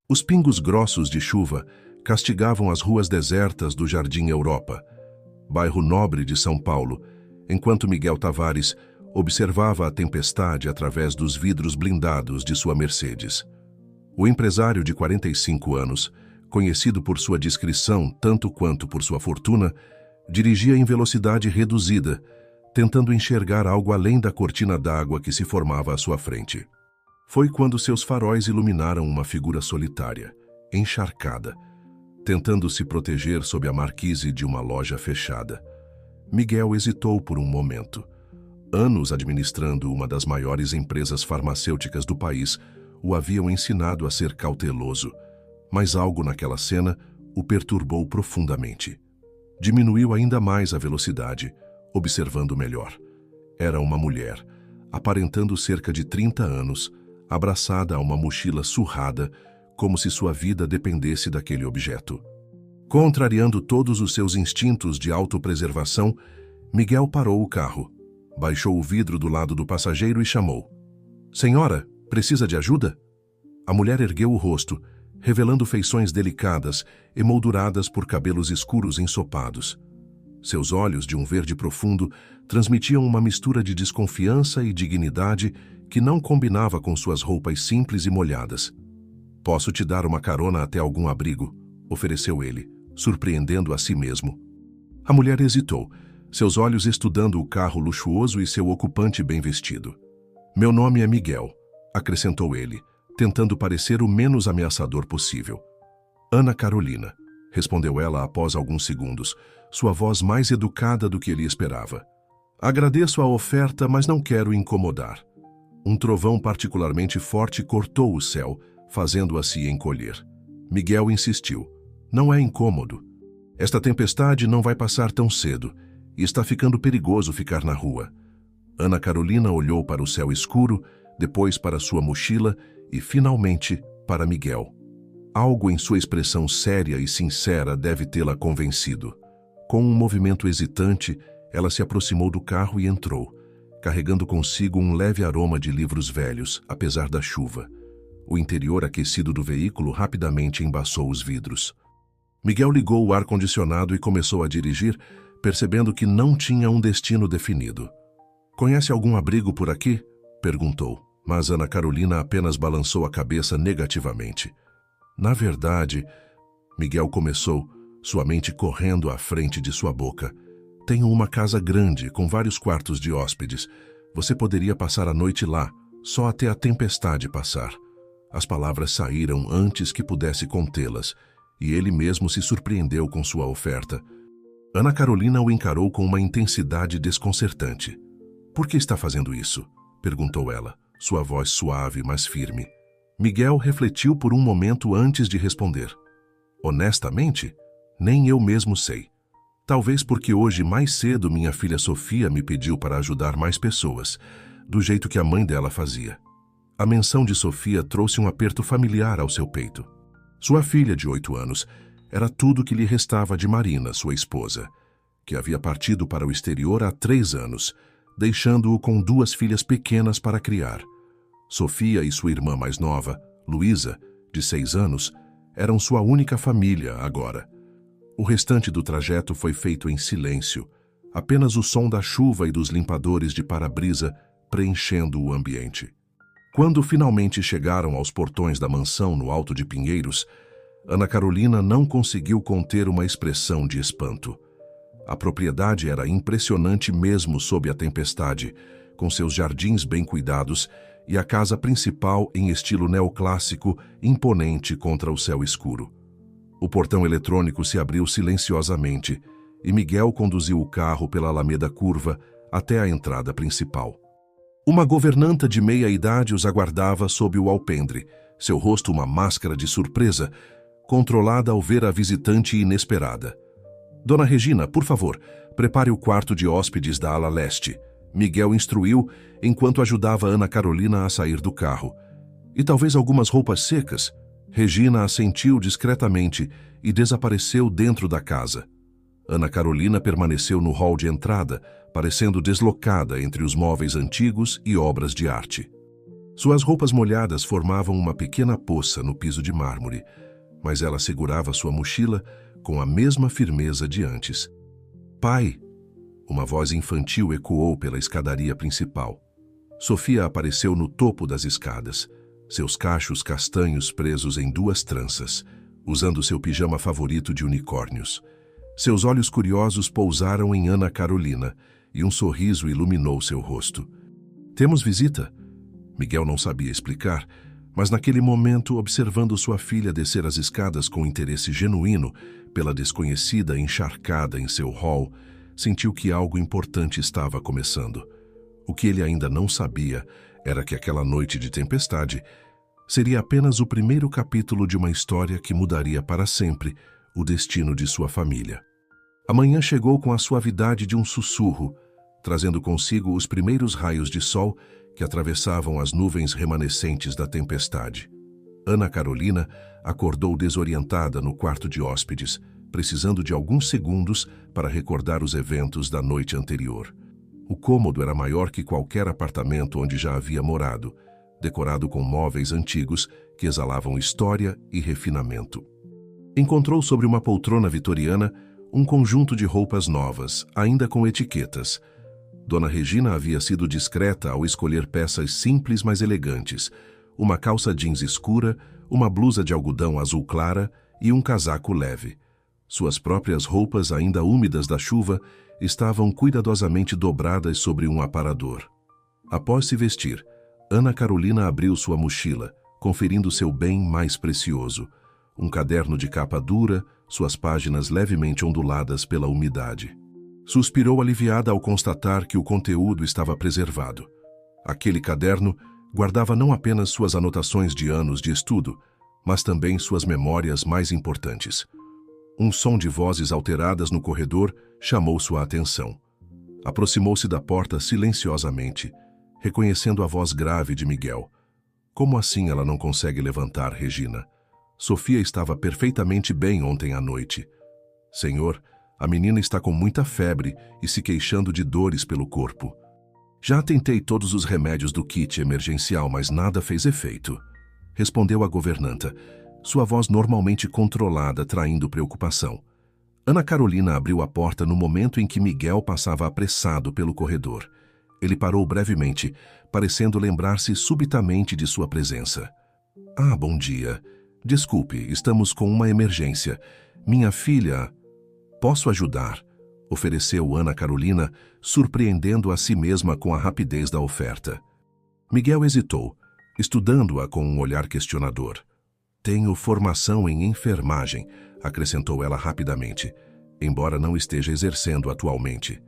Os pingos grossos de chuva castigavam as ruas desertas do Jardim Europa, bairro nobre de São Paulo, enquanto Miguel Tavares observava a tempestade através dos vidros blindados de sua Mercedes. O empresário de 45 anos, conhecido por sua discrição tanto quanto por sua fortuna, dirigia em velocidade reduzida, tentando enxergar algo além da cortina d'água que se formava à sua frente. Foi quando seus faróis iluminaram uma figura solitária, encharcada, tentando se proteger sob a marquise de uma loja fechada. Miguel hesitou por um momento. Anos administrando uma das maiores empresas farmacêuticas do país o haviam ensinado a ser cauteloso, mas algo naquela cena o perturbou profundamente. Diminuiu ainda mais a velocidade, observando melhor. Era uma mulher, aparentando cerca de 30 anos, abraçada a uma mochila surrada, como se sua vida dependesse daquele objeto. Contrariando todos os seus instintos de autopreservação, Miguel parou o carro, baixou o vidro do lado do passageiro e chamou. "Senhora, precisa de ajuda?" A mulher ergueu o rosto, revelando feições delicadas, emolduradas por cabelos escuros ensopados. Seus olhos, de um verde profundo, transmitiam uma mistura de desconfiança e dignidade que não combinava com suas roupas simples e molhadas. "Posso te dar uma carona até algum abrigo?" ofereceu ele, surpreendendo a si mesmo. A mulher hesitou, seus olhos estudando o carro luxuoso e seu ocupante bem vestido. "Meu nome é Miguel", acrescentou ele, tentando parecer o menos ameaçador possível. "Ana Carolina", respondeu ela após alguns segundos, sua voz mais educada do que ele esperava. "Agradeço a oferta, mas não quero incomodar." Um trovão particularmente forte cortou o céu, fazendo-a se encolher. Miguel insistiu. "Não é incômodo. Esta tempestade não vai passar tão cedo, e está ficando perigoso ficar na rua." Ana Carolina olhou para o céu escuro, depois para sua mochila e, finalmente, para Miguel. Algo em sua expressão séria e sincera deve tê-la convencido. Com um movimento hesitante, ela se aproximou do carro e entrou, carregando consigo um leve aroma de livros velhos, apesar da chuva. O interior aquecido do veículo rapidamente embaçou os vidros. Miguel ligou o ar-condicionado e começou a dirigir, percebendo que não tinha um destino definido. "Conhece algum abrigo por aqui?" perguntou, mas Ana Carolina apenas balançou a cabeça negativamente. "Na verdade", Miguel começou, sua mente correndo à frente de sua boca. "Tenho uma casa grande, com vários quartos de hóspedes. Você poderia passar a noite lá, só até a tempestade passar." As palavras saíram antes que pudesse contê-las, e ele mesmo se surpreendeu com sua oferta. Ana Carolina o encarou com uma intensidade desconcertante. "Por que está fazendo isso?" perguntou ela, sua voz suave, mas firme. Miguel refletiu por um momento antes de responder. "Honestamente, nem eu mesmo sei. Talvez porque hoje mais cedo minha filha Sofia me pediu para ajudar mais pessoas, do jeito que a mãe dela fazia." A menção de Sofia trouxe um aperto familiar ao seu peito. Sua filha, de 8 anos, era tudo que lhe restava de Marina, sua esposa, que havia partido para o exterior há 3 anos, deixando-o com 2 filhas pequenas para criar. Sofia e sua irmã mais nova, Luísa, de 6 anos, eram sua única família agora. O restante do trajeto foi feito em silêncio, apenas o som da chuva e dos limpadores de para-brisa preenchendo o ambiente. Quando finalmente chegaram aos portões da mansão no Alto de Pinheiros, Ana Carolina não conseguiu conter uma expressão de espanto. A propriedade era impressionante mesmo sob a tempestade, com seus jardins bem cuidados e a casa principal em estilo neoclássico imponente contra o céu escuro. O portão eletrônico se abriu silenciosamente e Miguel conduziu o carro pela alameda curva até a entrada principal. Uma governanta de meia-idade os aguardava sob o alpendre, seu rosto uma máscara de surpresa, controlada ao ver a visitante inesperada. "Dona Regina, por favor, prepare o quarto de hóspedes da ala leste", Miguel instruiu enquanto ajudava Ana Carolina a sair do carro. "E talvez algumas roupas secas?" Regina assentiu discretamente e desapareceu dentro da casa. Ana Carolina permaneceu no hall de entrada, parecendo deslocada entre os móveis antigos e obras de arte. Suas roupas molhadas formavam uma pequena poça no piso de mármore, mas ela segurava sua mochila com a mesma firmeza de antes. Pai! Uma voz infantil ecoou pela escadaria principal. Sofia apareceu no topo das escadas, seus cachos castanhos presos em 2 tranças, usando seu pijama favorito de unicórnios. Seus olhos curiosos pousaram em Ana Carolina e um sorriso iluminou seu rosto. Temos visita? Miguel não sabia explicar, mas naquele momento, observando sua filha descer as escadas com interesse genuíno pela desconhecida encharcada em seu hall, sentiu que algo importante estava começando. O que ele ainda não sabia era que aquela noite de tempestade seria apenas o primeiro capítulo de uma história que mudaria para sempre o destino de sua família. A manhã chegou com a suavidade de um sussurro, trazendo consigo os primeiros raios de sol que atravessavam as nuvens remanescentes da tempestade. Ana Carolina acordou desorientada no quarto de hóspedes, precisando de alguns segundos para recordar os eventos da noite anterior. O cômodo era maior que qualquer apartamento onde já havia morado, decorado com móveis antigos que exalavam história e refinamento. Encontrou sobre uma poltrona vitoriana um conjunto de roupas novas, ainda com etiquetas. Dona Regina havia sido discreta ao escolher peças simples mas elegantes, uma calça jeans escura, uma blusa de algodão azul clara e um casaco leve. Suas próprias roupas, ainda úmidas da chuva, estavam cuidadosamente dobradas sobre um aparador. Após se vestir, Ana Carolina abriu sua mochila, conferindo seu bem mais precioso, um caderno de capa dura, suas páginas levemente onduladas pela umidade. Suspirou aliviada ao constatar que o conteúdo estava preservado. Aquele caderno guardava não apenas suas anotações de anos de estudo, mas também suas memórias mais importantes. Um som de vozes alteradas no corredor chamou sua atenção. Aproximou-se da porta silenciosamente, reconhecendo a voz grave de Miguel. Como assim ela não consegue levantar, Regina? Sofia estava perfeitamente bem ontem à noite. Senhor, a menina está com muita febre e se queixando de dores pelo corpo. Já tentei todos os remédios do kit emergencial, mas nada fez efeito. Respondeu a governanta, sua voz normalmente controlada, traindo preocupação. Ana Carolina abriu a porta no momento em que Miguel passava apressado pelo corredor. Ele parou brevemente, parecendo lembrar-se subitamente de sua presença. Ah, bom dia. Desculpe, estamos com uma emergência. Minha filha... Posso ajudar? Ofereceu Ana Carolina, surpreendendo a si mesma com a rapidez da oferta. Miguel hesitou, estudando-a com um olhar questionador. Tenho formação em enfermagem, acrescentou ela rapidamente, embora não esteja exercendo atualmente.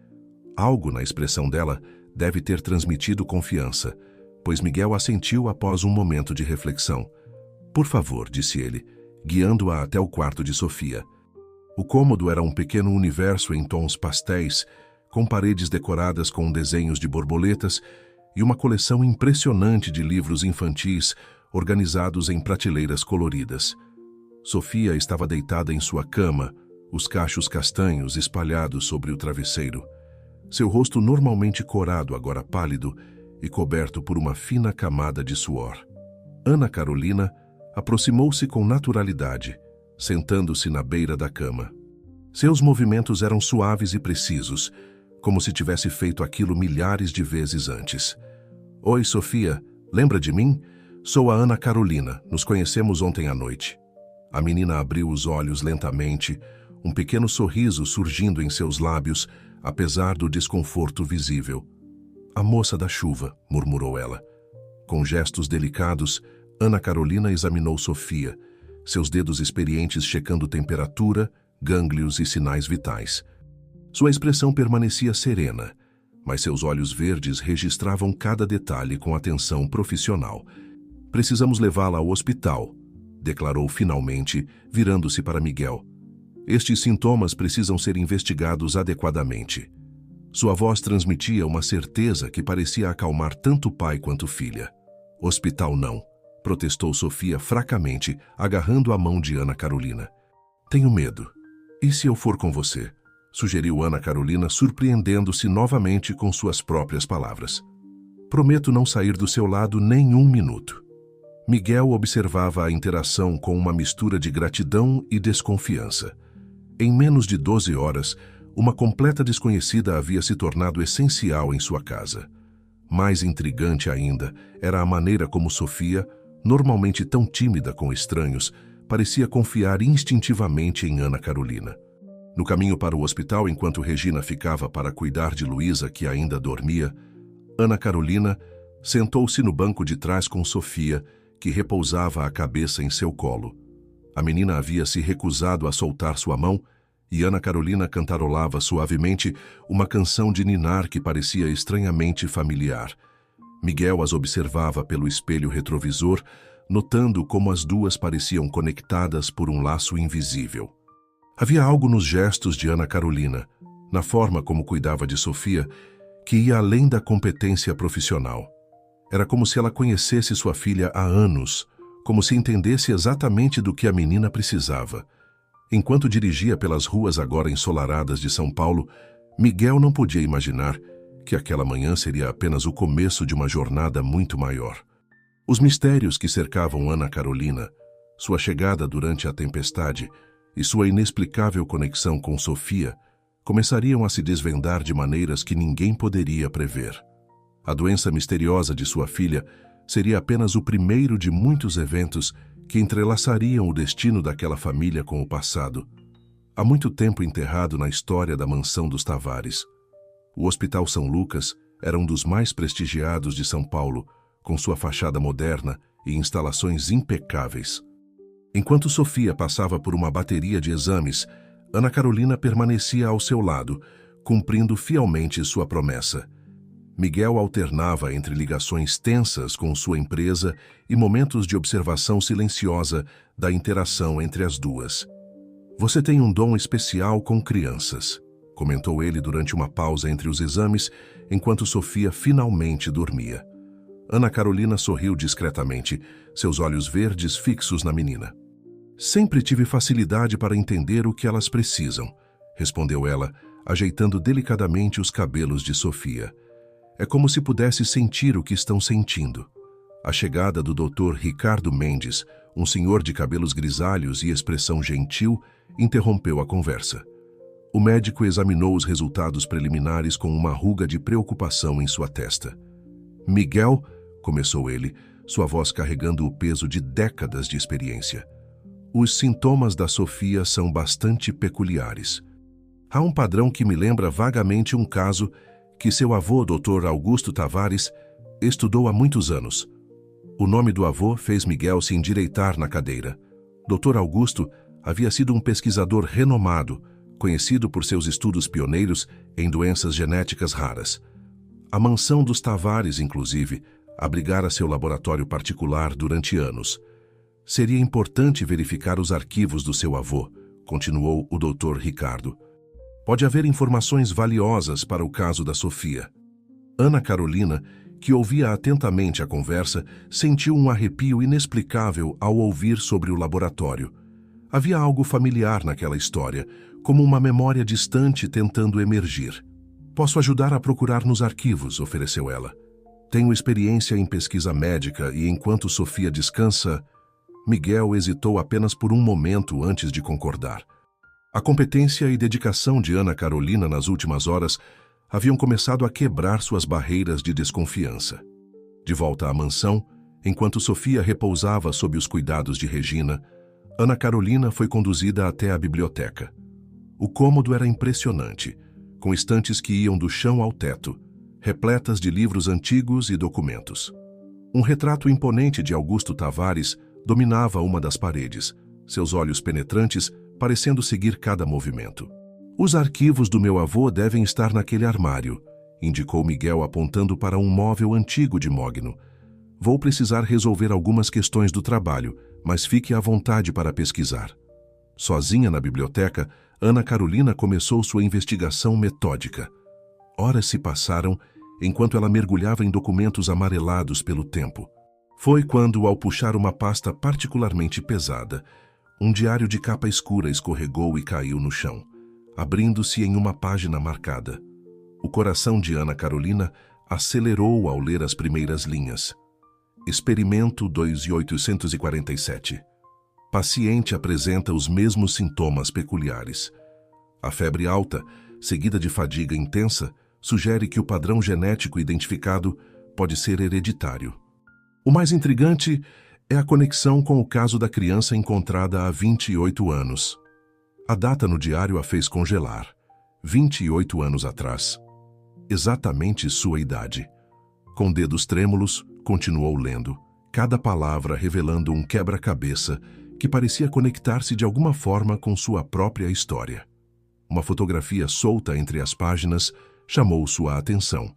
Algo na expressão dela deve ter transmitido confiança, pois Miguel assentiu após um momento de reflexão. Por favor, disse ele, guiando-a até o quarto de Sofia. O cômodo era um pequeno universo em tons pastéis, com paredes decoradas com desenhos de borboletas e uma coleção impressionante de livros infantis organizados em prateleiras coloridas. Sofia estava deitada em sua cama, os cachos castanhos espalhados sobre o travesseiro. Seu rosto normalmente corado, agora pálido e coberto por uma fina camada de suor. Ana Carolina aproximou-se com naturalidade, sentando-se na beira da cama. Seus movimentos eram suaves e precisos, como se tivesse feito aquilo milhares de vezes antes. Oi, Sofia, lembra de mim? Sou a Ana Carolina, nos conhecemos ontem à noite. A menina abriu os olhos lentamente, um pequeno sorriso surgindo em seus lábios, apesar do desconforto visível. A moça da chuva, murmurou ela. Com gestos delicados, Ana Carolina examinou Sofia, seus dedos experientes checando temperatura, gânglios e sinais vitais. Sua expressão permanecia serena, mas seus olhos verdes registravam cada detalhe com atenção profissional. Precisamos levá-la ao hospital, declarou finalmente, virando-se para Miguel. Estes sintomas precisam ser investigados adequadamente. Sua voz transmitia uma certeza que parecia acalmar tanto pai quanto filha. Hospital não, protestou Sofia fracamente, agarrando a mão de Ana Carolina. Tenho medo. E se eu for com você? Sugeriu Ana Carolina, surpreendendo-se novamente com suas próprias palavras. Prometo não sair do seu lado nem um minuto. Miguel observava a interação com uma mistura de gratidão e desconfiança. Em menos de 12 horas, uma completa desconhecida havia se tornado essencial em sua casa. Mais intrigante ainda era a maneira como Sofia, normalmente tão tímida com estranhos, parecia confiar instintivamente em Ana Carolina. No caminho para o hospital, enquanto Regina ficava para cuidar de Luísa, que ainda dormia, Ana Carolina sentou-se no banco de trás com Sofia, que repousava a cabeça em seu colo. A menina havia se recusado a soltar sua mão e Ana Carolina cantarolava suavemente uma canção de ninar que parecia estranhamente familiar. Miguel as observava pelo espelho retrovisor, notando como as duas pareciam conectadas por um laço invisível. Havia algo nos gestos de Ana Carolina, na forma como cuidava de Sofia, que ia além da competência profissional. Era como se ela conhecesse sua filha há anos, como se entendesse exatamente do que a menina precisava. Enquanto dirigia pelas ruas agora ensolaradas de São Paulo, Miguel não podia imaginar que aquela manhã seria apenas o começo de uma jornada muito maior. Os mistérios que cercavam Ana Carolina, sua chegada durante a tempestade e sua inexplicável conexão com Sofia, começariam a se desvendar de maneiras que ninguém poderia prever. A doença misteriosa de sua filha seria apenas o primeiro de muitos eventos que entrelaçariam o destino daquela família com o passado, há muito tempo enterrado na história da mansão dos Tavares. O Hospital São Lucas era um dos mais prestigiados de São Paulo, com sua fachada moderna e instalações impecáveis. Enquanto Sofia passava por uma bateria de exames, Ana Carolina permanecia ao seu lado, cumprindo fielmente sua promessa. Miguel alternava entre ligações tensas com sua empresa e momentos de observação silenciosa da interação entre as duas. "Você tem um dom especial com crianças", comentou ele durante uma pausa entre os exames, enquanto Sofia finalmente dormia. Ana Carolina sorriu discretamente, seus olhos verdes fixos na menina. "Sempre tive facilidade para entender o que elas precisam", respondeu ela, ajeitando delicadamente os cabelos de Sofia. "É como se pudesse sentir o que estão sentindo." A chegada do Dr. Ricardo Mendes, um senhor de cabelos grisalhos e expressão gentil, interrompeu a conversa. O médico examinou os resultados preliminares com uma ruga de preocupação em sua testa. "Miguel", começou ele, sua voz carregando o peso de décadas de experiência, "os sintomas da Sofia são bastante peculiares. Há um padrão que me lembra vagamente um caso que seu avô, Dr. Augusto Tavares, estudou há muitos anos." O nome do avô fez Miguel se endireitar na cadeira. Dr. Augusto havia sido um pesquisador renomado, conhecido por seus estudos pioneiros em doenças genéticas raras. A mansão dos Tavares, inclusive, abrigara seu laboratório particular durante anos. "Seria importante verificar os arquivos do seu avô", continuou o Dr. Ricardo. "Pode haver informações valiosas para o caso da Sofia." Ana Carolina, que ouvia atentamente a conversa, sentiu um arrepio inexplicável ao ouvir sobre o laboratório. Havia algo familiar naquela história, como uma memória distante tentando emergir. "Posso ajudar a procurar nos arquivos", ofereceu ela. "Tenho experiência em pesquisa médica e enquanto Sofia descansa..." Miguel hesitou apenas por um momento antes de concordar. A competência e dedicação de Ana Carolina nas últimas horas haviam começado a quebrar suas barreiras de desconfiança. De volta à mansão, enquanto Sofia repousava sob os cuidados de Regina, Ana Carolina foi conduzida até a biblioteca. O cômodo era impressionante, com estantes que iam do chão ao teto, repletas de livros antigos e documentos. Um retrato imponente de Augusto Tavares dominava uma das paredes, seus olhos penetrantes parecendo seguir cada movimento. "Os arquivos do meu avô devem estar naquele armário", indicou Miguel apontando para um móvel antigo de mogno. "Vou precisar resolver algumas questões do trabalho, mas fique à vontade para pesquisar." Sozinha na biblioteca, Ana Carolina começou sua investigação metódica. Horas se passaram enquanto ela mergulhava em documentos amarelados pelo tempo. Foi quando, ao puxar uma pasta particularmente pesada, um diário de capa escura escorregou e caiu no chão, abrindo-se em uma página marcada. O coração de Ana Carolina acelerou ao ler as primeiras linhas. Experimento 2847. Paciente apresenta os mesmos sintomas peculiares. A febre alta, seguida de fadiga intensa, sugere que o padrão genético identificado pode ser hereditário. O mais intrigante é a conexão com o caso da criança encontrada há 28 anos. A data no diário a fez congelar. 28 anos atrás. Exatamente sua idade. Com dedos trêmulos, continuou lendo, cada palavra revelando um quebra-cabeça que parecia conectar-se de alguma forma com sua própria história. Uma fotografia solta entre as páginas chamou sua atenção.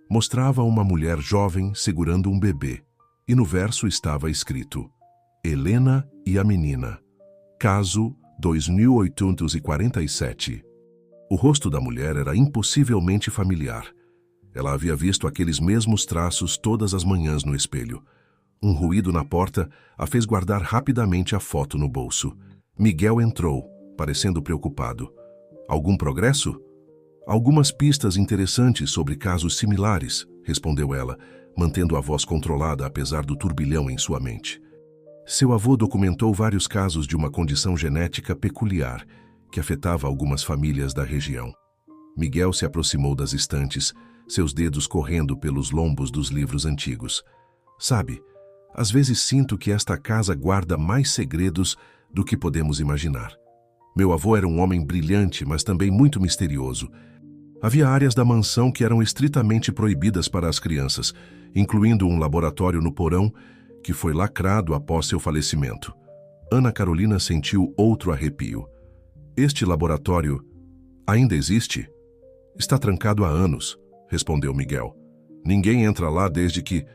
Mostrava uma mulher jovem segurando um bebê, e no verso estava escrito: Helena e a menina. Caso 2847. O rosto da mulher era impossivelmente familiar. Ela havia visto aqueles mesmos traços todas as manhãs no espelho. Um ruído na porta a fez guardar rapidamente a foto no bolso. Miguel entrou, parecendo preocupado. Algum progresso? Algumas pistas interessantes sobre casos similares, respondeu ela, mantendo a voz controlada apesar do turbilhão em sua mente. Seu avô documentou vários casos de uma condição genética peculiar que afetava algumas famílias da região. Miguel se aproximou das estantes, seus dedos correndo pelos lombos dos livros antigos. Sabe, às vezes sinto que esta casa guarda mais segredos do que podemos imaginar. Meu avô era um homem brilhante, mas também muito misterioso. Havia áreas da mansão que eram estritamente proibidas para as crianças, incluindo um laboratório no porão que foi lacrado após seu falecimento. Ana Carolina sentiu outro arrepio. Este laboratório ainda existe? Está trancado há anos, respondeu Miguel. Ninguém entra lá desde que...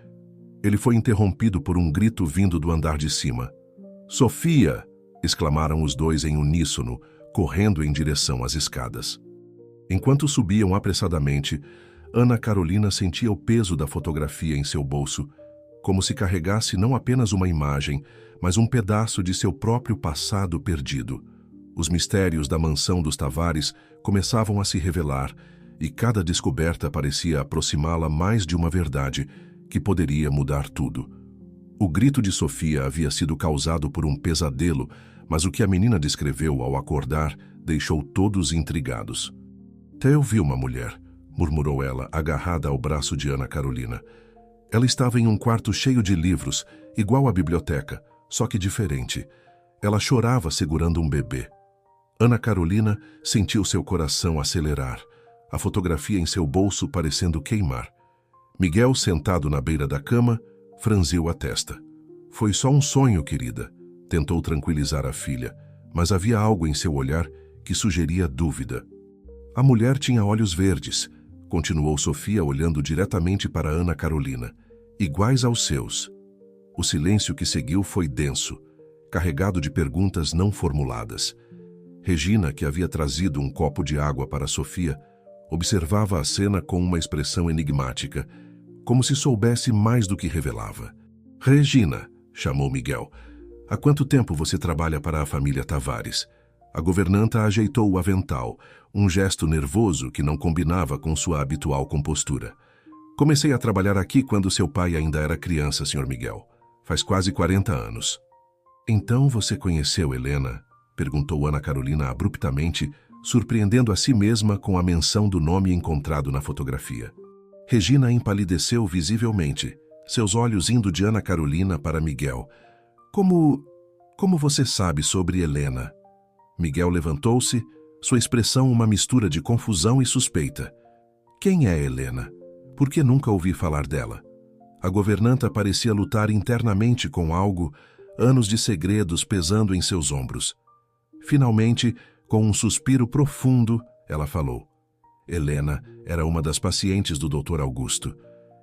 Ele foi interrompido por um grito vindo do andar de cima. Sofia! Exclamaram os dois em uníssono, correndo em direção às escadas. Enquanto subiam apressadamente, Ana Carolina sentia o peso da fotografia em seu bolso, como se carregasse não apenas uma imagem, mas um pedaço de seu próprio passado perdido. Os mistérios da mansão dos Tavares começavam a se revelar, e cada descoberta parecia aproximá-la mais de uma verdade que poderia mudar tudo. O grito de Sofia havia sido causado por um pesadelo, mas o que a menina descreveu ao acordar deixou todos intrigados. Theo viu uma mulher, murmurou ela, agarrada ao braço de Ana Carolina. Ela estava em um quarto cheio de livros, igual à biblioteca, só que diferente. Ela chorava segurando um bebê. Ana Carolina sentiu seu coração acelerar, a fotografia em seu bolso parecendo queimar. Miguel, sentado na beira da cama, franziu a testa. Foi só um sonho, querida, tentou tranquilizar a filha, mas havia algo em seu olhar que sugeria dúvida. A mulher tinha olhos verdes, continuou Sofia olhando diretamente para Ana Carolina, iguais aos seus. O silêncio que seguiu foi denso, carregado de perguntas não formuladas. Regina, que havia trazido um copo de água para Sofia, observava a cena com uma expressão enigmática, como se soubesse mais do que revelava. Regina, chamou Miguel, há quanto tempo você trabalha para a família Tavares? A governanta ajeitou o avental, um gesto nervoso que não combinava com sua habitual compostura. Comecei a trabalhar aqui quando seu pai ainda era criança, Sr. Miguel. Faz quase 40 anos. Então você conheceu Helena? Perguntou Ana Carolina abruptamente, surpreendendo a si mesma com a menção do nome encontrado na fotografia. Regina empalideceu visivelmente, seus olhos indo de Ana Carolina para Miguel. Como você sabe sobre Helena? Miguel levantou-se, sua expressão uma mistura de confusão e suspeita. Quem é Helena? Por que nunca ouvi falar dela? A governanta parecia lutar internamente com algo, anos de segredos pesando em seus ombros. Finalmente, com um suspiro profundo, ela falou. Helena era uma das pacientes do Dr. Augusto.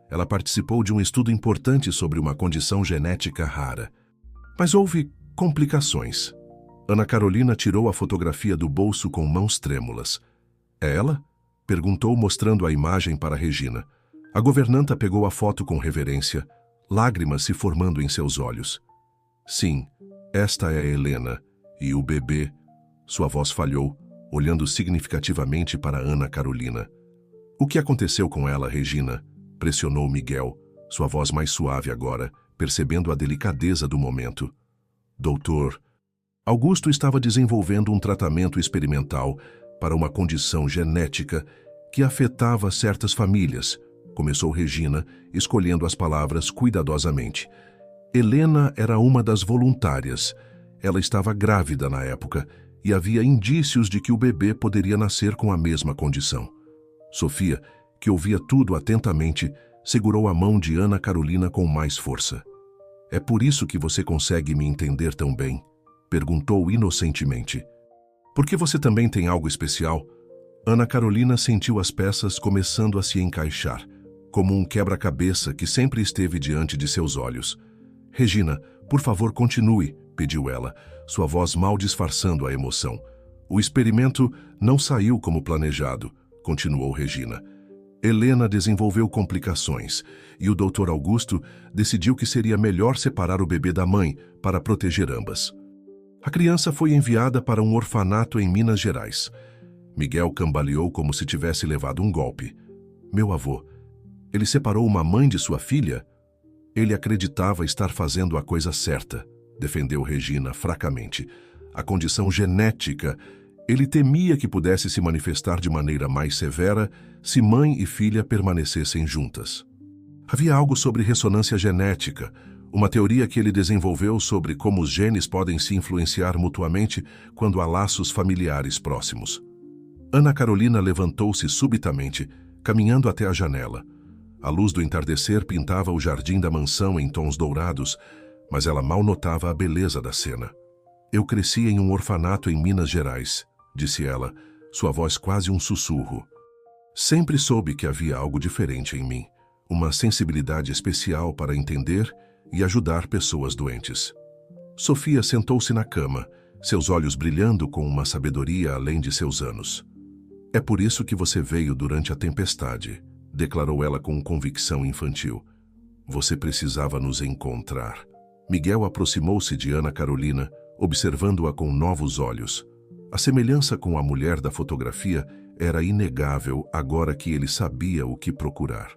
Ela participou de um estudo importante sobre uma condição genética rara. Mas houve complicações. Ana Carolina tirou a fotografia do bolso com mãos trêmulas. É ela? Perguntou, mostrando a imagem para Regina. A governanta pegou a foto com reverência, lágrimas se formando em seus olhos. Sim, esta é Helena. E o bebê... Sua voz falhou, olhando significativamente para Ana Carolina. O que aconteceu com ela, Regina? pressionou Miguel, sua voz mais suave agora, percebendo a delicadeza do momento. Doutor, Augusto estava desenvolvendo um tratamento experimental para uma condição genética que afetava certas famílias, começou Regina, escolhendo as palavras cuidadosamente. Helena era uma das voluntárias. Ela estava grávida na época e havia indícios de que o bebê poderia nascer com a mesma condição. Sofia, que ouvia tudo atentamente, segurou a mão de Ana Carolina com mais força. É por isso que você consegue me entender tão bem? Perguntou inocentemente. Porque você também tem algo especial? Ana Carolina sentiu as peças começando a se encaixar, como um quebra-cabeça que sempre esteve diante de seus olhos. Regina, por favor, continue, pediu ela, sua voz mal disfarçando a emoção. O experimento não saiu como planejado, continuou Regina. Helena desenvolveu complicações e o Dr. Augusto decidiu que seria melhor separar o bebê da mãe para proteger ambas. A criança foi enviada para um orfanato em Minas Gerais. Miguel cambaleou como se tivesse levado um golpe. Meu avô, ele separou uma mãe de sua filha? Ele acreditava estar fazendo a coisa certa, defendeu Regina fracamente. A condição genética, ele temia que pudesse se manifestar de maneira mais severa se mãe e filha permanecessem juntas. Havia algo sobre ressonância genética, uma teoria que ele desenvolveu sobre como os genes podem se influenciar mutuamente quando há laços familiares próximos. Ana Carolina levantou-se subitamente, caminhando até a janela. A luz do entardecer pintava o jardim da mansão em tons dourados, mas ela mal notava a beleza da cena. Eu cresci em um orfanato em Minas Gerais, disse ela, sua voz quase um sussurro. Sempre soube que havia algo diferente em mim, uma sensibilidade especial para entender e ajudar pessoas doentes. Sofia sentou-se na cama, seus olhos brilhando com uma sabedoria além de seus anos. É por isso que você veio durante a tempestade, declarou ela com convicção infantil. Você precisava nos encontrar. Miguel aproximou-se de Ana Carolina, observando-a com novos olhos. A semelhança com a mulher da fotografia era inegável agora que ele sabia o que procurar.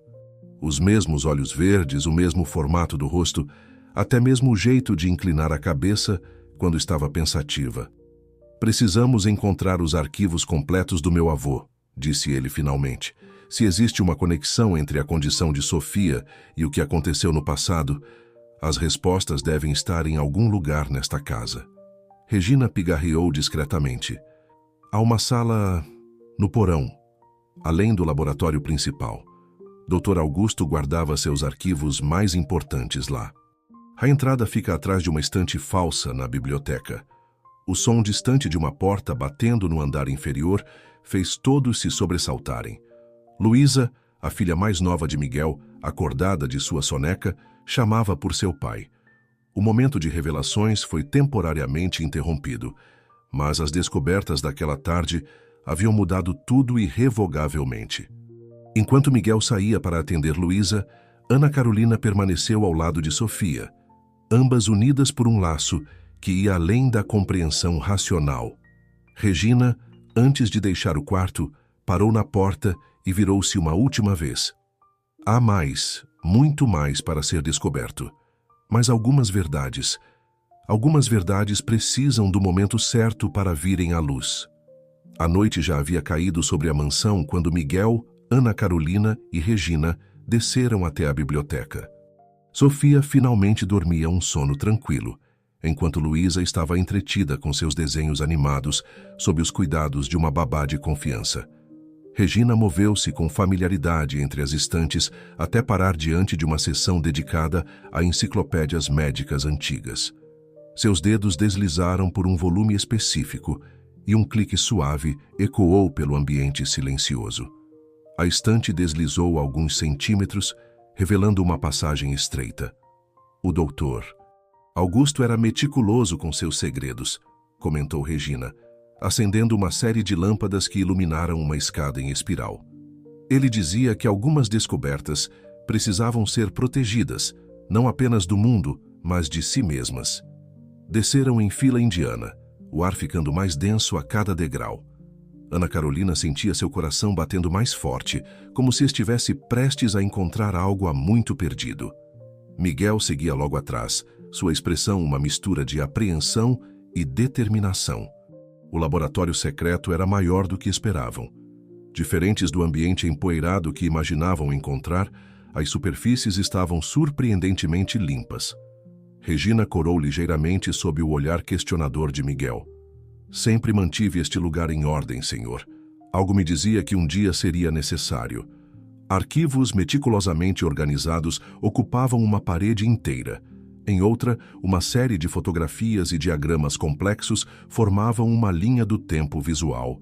Os mesmos olhos verdes, o mesmo formato do rosto, até mesmo o jeito de inclinar a cabeça quando estava pensativa. Precisamos encontrar os arquivos completos do meu avô, disse ele finalmente. Se existe uma conexão entre a condição de Sofia e o que aconteceu no passado, as respostas devem estar em algum lugar nesta casa. Regina pigarreou discretamente. Há uma sala no porão, além do laboratório principal. Dr. Augusto guardava seus arquivos mais importantes lá. A entrada fica atrás de uma estante falsa na biblioteca. O som distante de uma porta batendo no andar inferior fez todos se sobressaltarem. Luísa, a filha mais nova de Miguel, acordada de sua soneca, chamava por seu pai. O momento de revelações foi temporariamente interrompido, mas as descobertas daquela tarde haviam mudado tudo irrevogavelmente. Enquanto Miguel saía para atender Luísa, Ana Carolina permaneceu ao lado de Sofia, ambas unidas por um laço que ia além da compreensão racional. Regina, antes de deixar o quarto, parou na porta e virou-se uma última vez. Há mais, muito mais para ser descoberto. Mas algumas verdades precisam do momento certo para virem à luz. A noite já havia caído sobre a mansão quando Miguel, Ana Carolina e Regina desceram até a biblioteca. Sofia finalmente dormia um sono tranquilo, enquanto Luísa estava entretida com seus desenhos animados sob os cuidados de uma babá de confiança. Regina moveu-se com familiaridade entre as estantes até parar diante de uma seção dedicada a enciclopédias médicas antigas. Seus dedos deslizaram por um volume específico e um clique suave ecoou pelo ambiente silencioso. A estante deslizou alguns centímetros, revelando uma passagem estreita. O doutor Augusto era meticuloso com seus segredos, comentou Regina, acendendo uma série de lâmpadas que iluminaram uma escada em espiral. Ele dizia que algumas descobertas precisavam ser protegidas, não apenas do mundo, mas de si mesmas. Desceram em fila indiana, o ar ficando mais denso a cada degrau. Ana Carolina sentia seu coração batendo mais forte, como se estivesse prestes a encontrar algo há muito perdido. Miguel seguia logo atrás, sua expressão uma mistura de apreensão e determinação. O laboratório secreto era maior do que esperavam. Diferentes do ambiente empoeirado que imaginavam encontrar, as superfícies estavam surpreendentemente limpas. Regina corou ligeiramente sob o olhar questionador de Miguel. Sempre mantive este lugar em ordem, senhor. Algo me dizia que um dia seria necessário. Arquivos meticulosamente organizados ocupavam uma parede inteira. Em outra, uma série de fotografias e diagramas complexos formavam uma linha do tempo visual.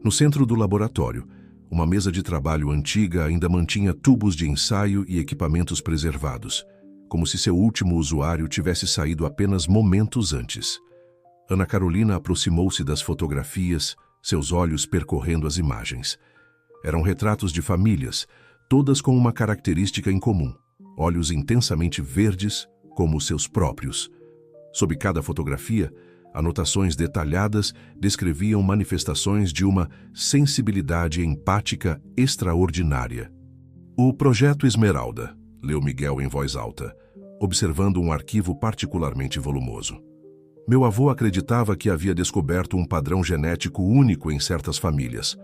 No centro do laboratório, uma mesa de trabalho antiga ainda mantinha tubos de ensaio e equipamentos preservados, como se seu último usuário tivesse saído apenas momentos antes. Ana Carolina aproximou-se das fotografias, seus olhos percorrendo as imagens. Eram retratos de famílias, todas com uma característica em comum: olhos intensamente verdes, como os seus próprios. Sob cada fotografia, anotações detalhadas descreviam manifestações de uma sensibilidade empática extraordinária. O Projeto Esmeralda, leu Miguel em voz alta, observando um arquivo particularmente volumoso. Meu avô acreditava que havia descoberto um padrão genético único em certas famílias,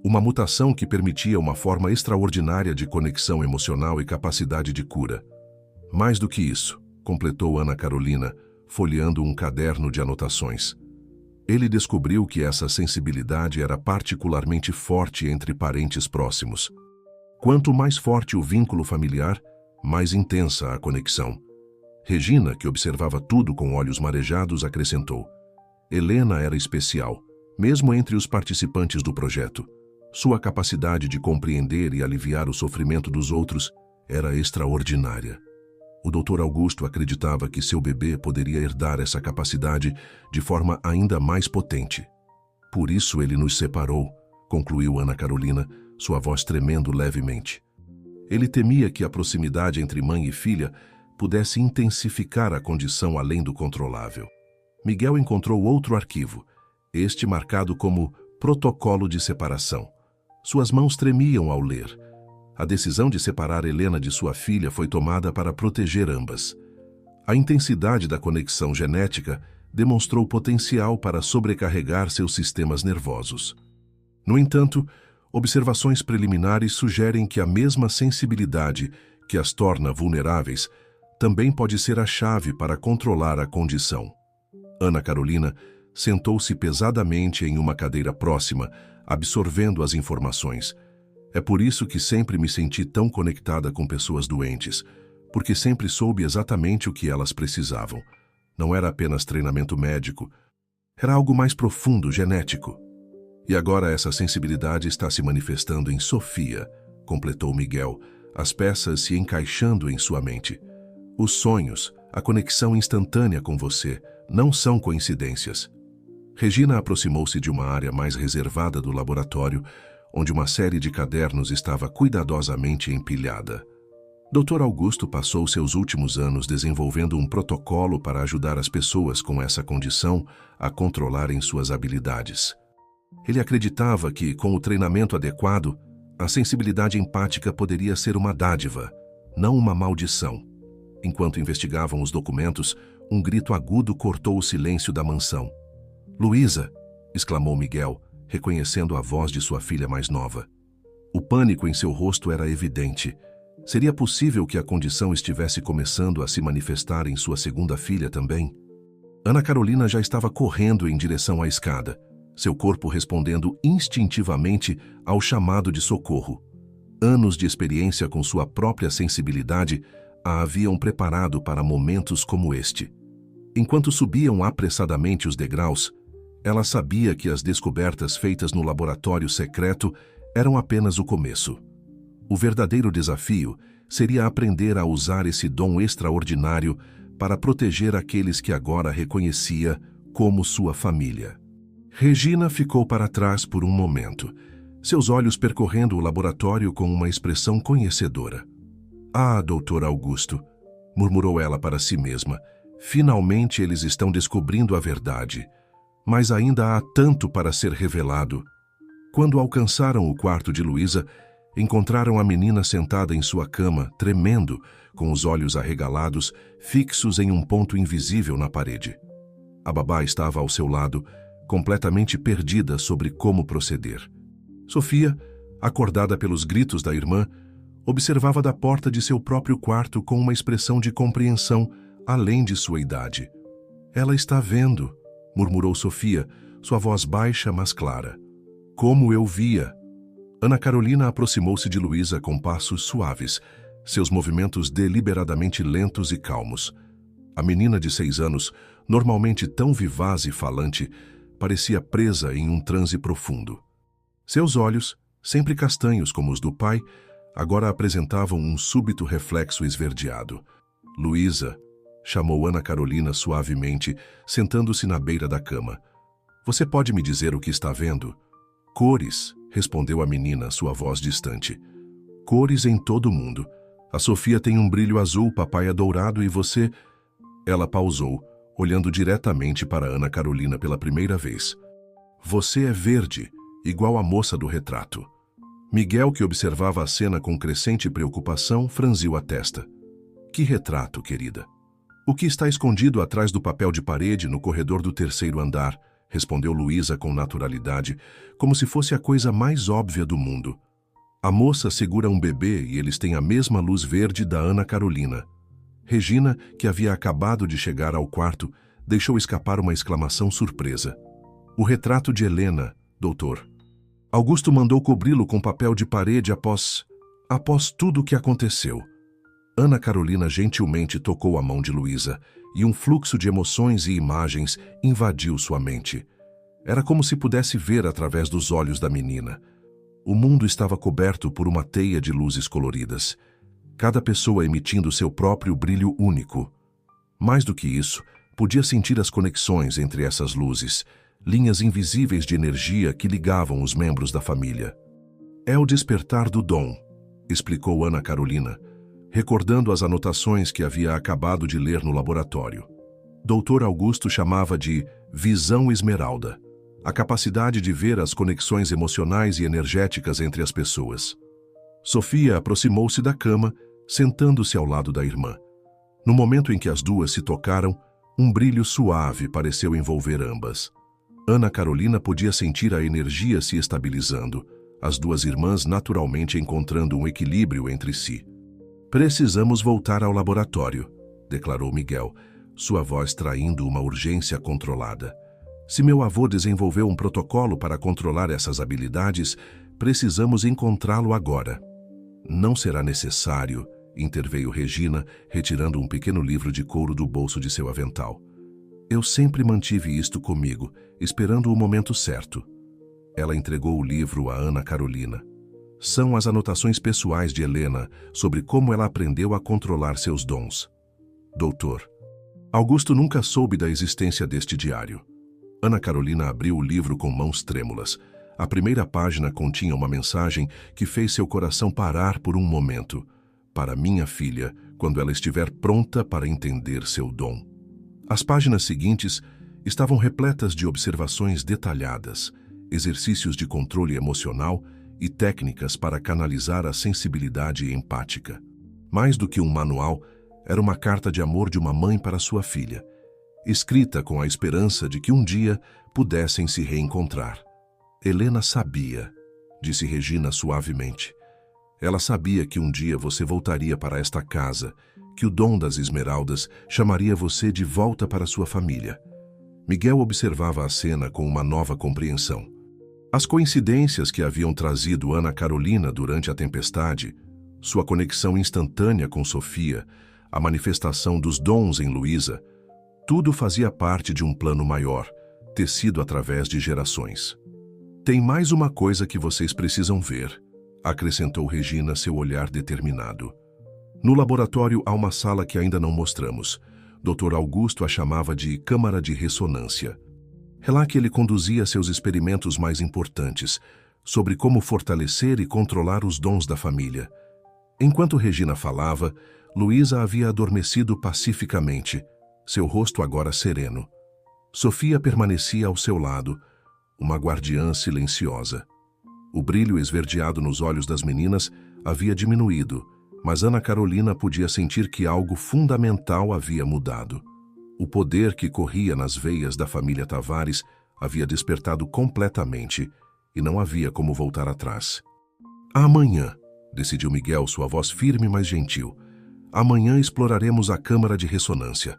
uma mutação que permitia uma forma extraordinária de conexão emocional e capacidade de cura. Mais do que isso, completou Ana Carolina, folheando um caderno de anotações. Ele descobriu que essa sensibilidade era particularmente forte entre parentes próximos. Quanto mais forte o vínculo familiar, mais intensa a conexão. Regina, que observava tudo com olhos marejados, acrescentou: Helena era especial, mesmo entre os participantes do projeto. Sua capacidade de compreender e aliviar o sofrimento dos outros era extraordinária. O Dr. Augusto acreditava que seu bebê poderia herdar essa capacidade de forma ainda mais potente. Por isso ele nos separou, concluiu Ana Carolina, sua voz tremendo levemente. Ele temia que a proximidade entre mãe e filha pudesse intensificar a condição além do controlável. Miguel encontrou outro arquivo, este marcado como Protocolo de Separação. Suas mãos tremiam ao ler. A decisão de separar Helena de sua filha foi tomada para proteger ambas. A intensidade da conexão genética demonstrou potencial para sobrecarregar seus sistemas nervosos. No entanto, observações preliminares sugerem que a mesma sensibilidade que as torna vulneráveis também pode ser a chave para controlar a condição. Ana Carolina sentou-se pesadamente em uma cadeira próxima, absorvendo as informações. É por isso que sempre me senti tão conectada com pessoas doentes, porque sempre soube exatamente o que elas precisavam. Não era apenas treinamento médico, era algo mais profundo, genético. E agora essa sensibilidade está se manifestando em Sofia, completou Miguel, as peças se encaixando em sua mente. Os sonhos, a conexão instantânea com você, não são coincidências. Regina aproximou-se de uma área mais reservada do laboratório, onde uma série de cadernos estava cuidadosamente empilhada. Dr. Augusto passou seus últimos anos desenvolvendo um protocolo para ajudar as pessoas com essa condição a controlarem suas habilidades. Ele acreditava que, com o treinamento adequado, a sensibilidade empática poderia ser uma dádiva, não uma maldição. Enquanto investigavam os documentos, um grito agudo cortou o silêncio da mansão. "Luísa!" exclamou Miguel, reconhecendo a voz de sua filha mais nova. O pânico em seu rosto era evidente. Seria possível que a condição estivesse começando a se manifestar em sua segunda filha também? Ana Carolina já estava correndo em direção à escada, seu corpo respondendo instintivamente ao chamado de socorro. Anos de experiência com sua própria sensibilidade a haviam preparado para momentos como este. Enquanto subiam apressadamente os degraus, ela sabia que as descobertas feitas no laboratório secreto eram apenas o começo. O verdadeiro desafio seria aprender a usar esse dom extraordinário para proteger aqueles que agora reconhecia como sua família. Regina ficou para trás por um momento, seus olhos percorrendo o laboratório com uma expressão conhecedora. "Ah, Dr. Augusto", murmurou ela para si mesma, "finalmente eles estão descobrindo a verdade. Mas ainda há tanto para ser revelado." Quando alcançaram o quarto de Luísa, encontraram a menina sentada em sua cama, tremendo, com os olhos arregalados, fixos em um ponto invisível na parede. A babá estava ao seu lado, completamente perdida sobre como proceder. Sofia, acordada pelos gritos da irmã, observava da porta de seu próprio quarto com uma expressão de compreensão além de sua idade. "Ela está vendo", murmurou Sofia, sua voz baixa, mas clara. "Como eu via." Ana Carolina aproximou-se de Luísa com passos suaves, seus movimentos deliberadamente lentos e calmos. A menina de 6 anos, normalmente tão vivaz e falante, parecia presa em um transe profundo. Seus olhos, sempre castanhos como os do pai, agora apresentavam um súbito reflexo esverdeado. "Luísa", chamou Ana Carolina suavemente, sentando-se na beira da cama. "Você pode me dizer o que está vendo?" "Cores", respondeu a menina, sua voz distante. "Cores em todo o mundo. A Sofia tem um brilho azul, papai é dourado e você..." Ela pausou, olhando diretamente para Ana Carolina pela primeira vez. "Você é verde, igual a moça do retrato." Miguel, que observava a cena com crescente preocupação, franziu a testa. "Que retrato, querida?" "O que está escondido atrás do papel de parede no corredor do 3º andar?" respondeu Luísa com naturalidade, como se fosse a coisa mais óbvia do mundo. "A moça segura um bebê e eles têm a mesma luz verde da Ana Carolina." Regina, que havia acabado de chegar ao quarto, deixou escapar uma exclamação surpresa. "O retrato de Helena, doutor. Augusto mandou cobri-lo com papel de parede após tudo o que aconteceu." Ana Carolina gentilmente tocou a mão de Luísa, e um fluxo de emoções e imagens invadiu sua mente. Era como se pudesse ver através dos olhos da menina. O mundo estava coberto por uma teia de luzes coloridas, cada pessoa emitindo seu próprio brilho único. Mais do que isso, podia sentir as conexões entre essas luzes, linhas invisíveis de energia que ligavam os membros da família. "É o despertar do dom", explicou Ana Carolina, recordando as anotações que havia acabado de ler no laboratório. Dr. Augusto chamava de visão esmeralda, a capacidade de ver as conexões emocionais e energéticas entre as pessoas. Sofia aproximou-se da cama, sentando-se ao lado da irmã. No momento em que as duas se tocaram, um brilho suave pareceu envolver ambas. Ana Carolina podia sentir a energia se estabilizando, as duas irmãs naturalmente encontrando um equilíbrio entre si. "Precisamos voltar ao laboratório", declarou Miguel, sua voz traindo uma urgência controlada. "Se meu avô desenvolveu um protocolo para controlar essas habilidades, precisamos encontrá-lo agora." "Não será necessário", interveio Regina, retirando um pequeno livro de couro do bolso de seu avental. "Eu sempre mantive isto comigo, esperando o momento certo." Ela entregou o livro a Ana Carolina. São as anotações pessoais de Helena sobre como ela aprendeu a controlar seus dons. "Doutor." Augusto nunca soube da existência deste diário. Ana Carolina abriu o livro com mãos trêmulas. A primeira página continha uma mensagem que fez seu coração parar por um momento. "Para minha filha, quando ela estiver pronta para entender seu dom." As páginas seguintes estavam repletas de observações detalhadas, exercícios de controle emocional e técnicas para canalizar a sensibilidade empática. Mais do que um manual, era uma carta de amor de uma mãe para sua filha, escrita com a esperança de que um dia pudessem se reencontrar. "Helena sabia", disse Regina suavemente. "Ela sabia que um dia você voltaria para esta casa, que o dom das esmeraldas chamaria você de volta para sua família." Miguel observava a cena com uma nova compreensão. As coincidências que haviam trazido Ana Carolina durante a tempestade, sua conexão instantânea com Sofia, a manifestação dos dons em Luísa, tudo fazia parte de um plano maior, tecido através de gerações. "Tem mais uma coisa que vocês precisam ver", acrescentou Regina, seu olhar determinado. "No laboratório há uma sala que ainda não mostramos. Dr. Augusto a chamava de câmara de ressonância. É lá que ele conduzia seus experimentos mais importantes, sobre como fortalecer e controlar os dons da família." Enquanto Regina falava, Luísa havia adormecido pacificamente, seu rosto agora sereno. Sofia permanecia ao seu lado, uma guardiã silenciosa. O brilho esverdeado nos olhos das meninas havia diminuído, mas Ana Carolina podia sentir que algo fundamental havia mudado. O poder que corria nas veias da família Tavares havia despertado completamente e não havia como voltar atrás. Amanhã, decidiu Miguel, sua voz firme mas gentil. Amanhã exploraremos a câmara de ressonância.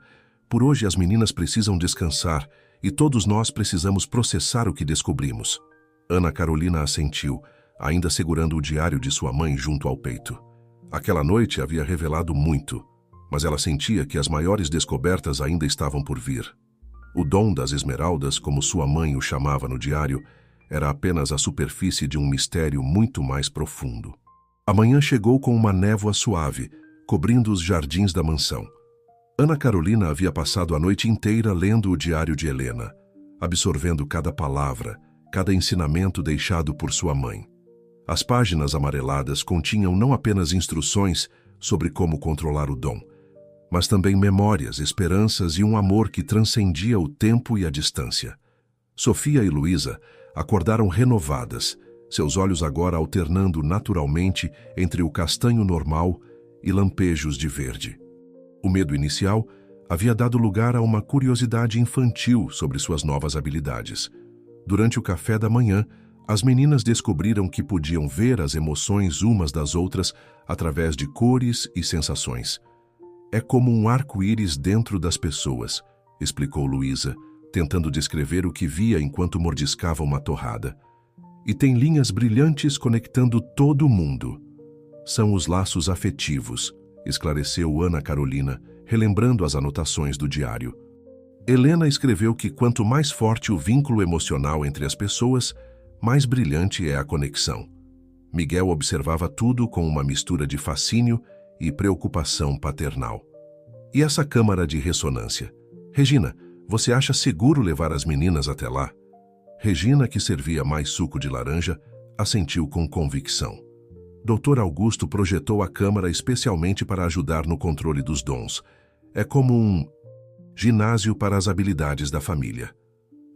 Por hoje as meninas precisam descansar e todos nós precisamos processar o que descobrimos. Ana Carolina assentiu, ainda segurando o diário de sua mãe junto ao peito. Aquela noite havia revelado muito, mas ela sentia que as maiores descobertas ainda estavam por vir. O dom das esmeraldas, como sua mãe o chamava no diário, era apenas a superfície de um mistério muito mais profundo. A manhã chegou com uma névoa suave, cobrindo os jardins da mansão. Ana Carolina havia passado a noite inteira lendo o diário de Helena, absorvendo cada palavra, cada ensinamento deixado por sua mãe. As páginas amareladas continham não apenas instruções sobre como controlar o dom, mas também memórias, esperanças e um amor que transcendia o tempo e a distância. Sofia e Luísa acordaram renovadas, seus olhos agora alternando naturalmente entre o castanho normal e lampejos de verde. O medo inicial havia dado lugar a uma curiosidade infantil sobre suas novas habilidades. Durante o café da manhã, as meninas descobriram que podiam ver as emoções umas das outras através de cores e sensações. É como um arco-íris dentro das pessoas, explicou Luísa, tentando descrever o que via enquanto mordiscava uma torrada. E tem linhas brilhantes conectando todo mundo. São os laços afetivos, esclareceu Ana Carolina, relembrando as anotações do diário. Helena escreveu que quanto mais forte o vínculo emocional entre as pessoas, mais brilhante é a conexão. Miguel observava tudo com uma mistura de fascínio e preocupação paternal. E essa câmara de ressonância? Regina, você acha seguro levar as meninas até lá? Regina, que servia mais suco de laranja, assentiu com convicção. Dr. Augusto projetou a câmara especialmente para ajudar no controle dos dons. É como um ginásio para as habilidades da família.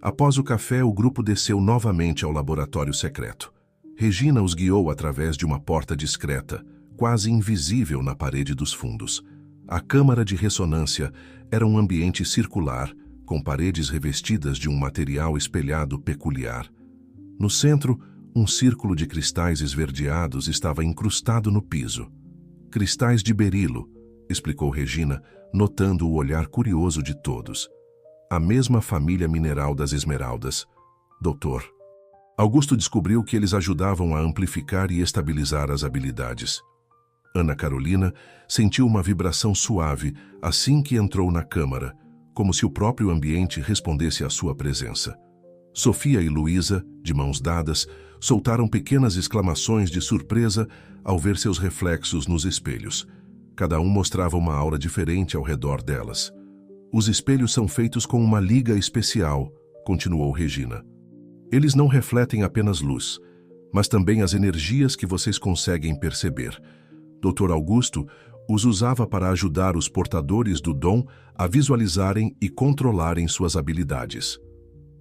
Após o café, o grupo desceu novamente ao laboratório secreto. Regina os guiou através de uma porta discreta, quase invisível na parede dos fundos. A câmara de ressonância era um ambiente circular, com paredes revestidas de um material espelhado peculiar. No centro, um círculo de cristais esverdeados estava incrustado no piso. Cristais de berilo, explicou Regina, notando o olhar curioso de todos. A mesma família mineral das esmeraldas. Doutor. Augusto descobriu que eles ajudavam a amplificar e estabilizar as habilidades. Ana Carolina sentiu uma vibração suave assim que entrou na câmara, como se o próprio ambiente respondesse à sua presença. Sofia e Luísa, de mãos dadas, soltaram pequenas exclamações de surpresa ao ver seus reflexos nos espelhos. Cada um mostrava uma aura diferente ao redor delas. Os espelhos são feitos com uma liga especial, continuou Regina. Eles não refletem apenas luz, mas também as energias que vocês conseguem perceber. Dr. Augusto os usava para ajudar os portadores do dom a visualizarem e controlarem suas habilidades.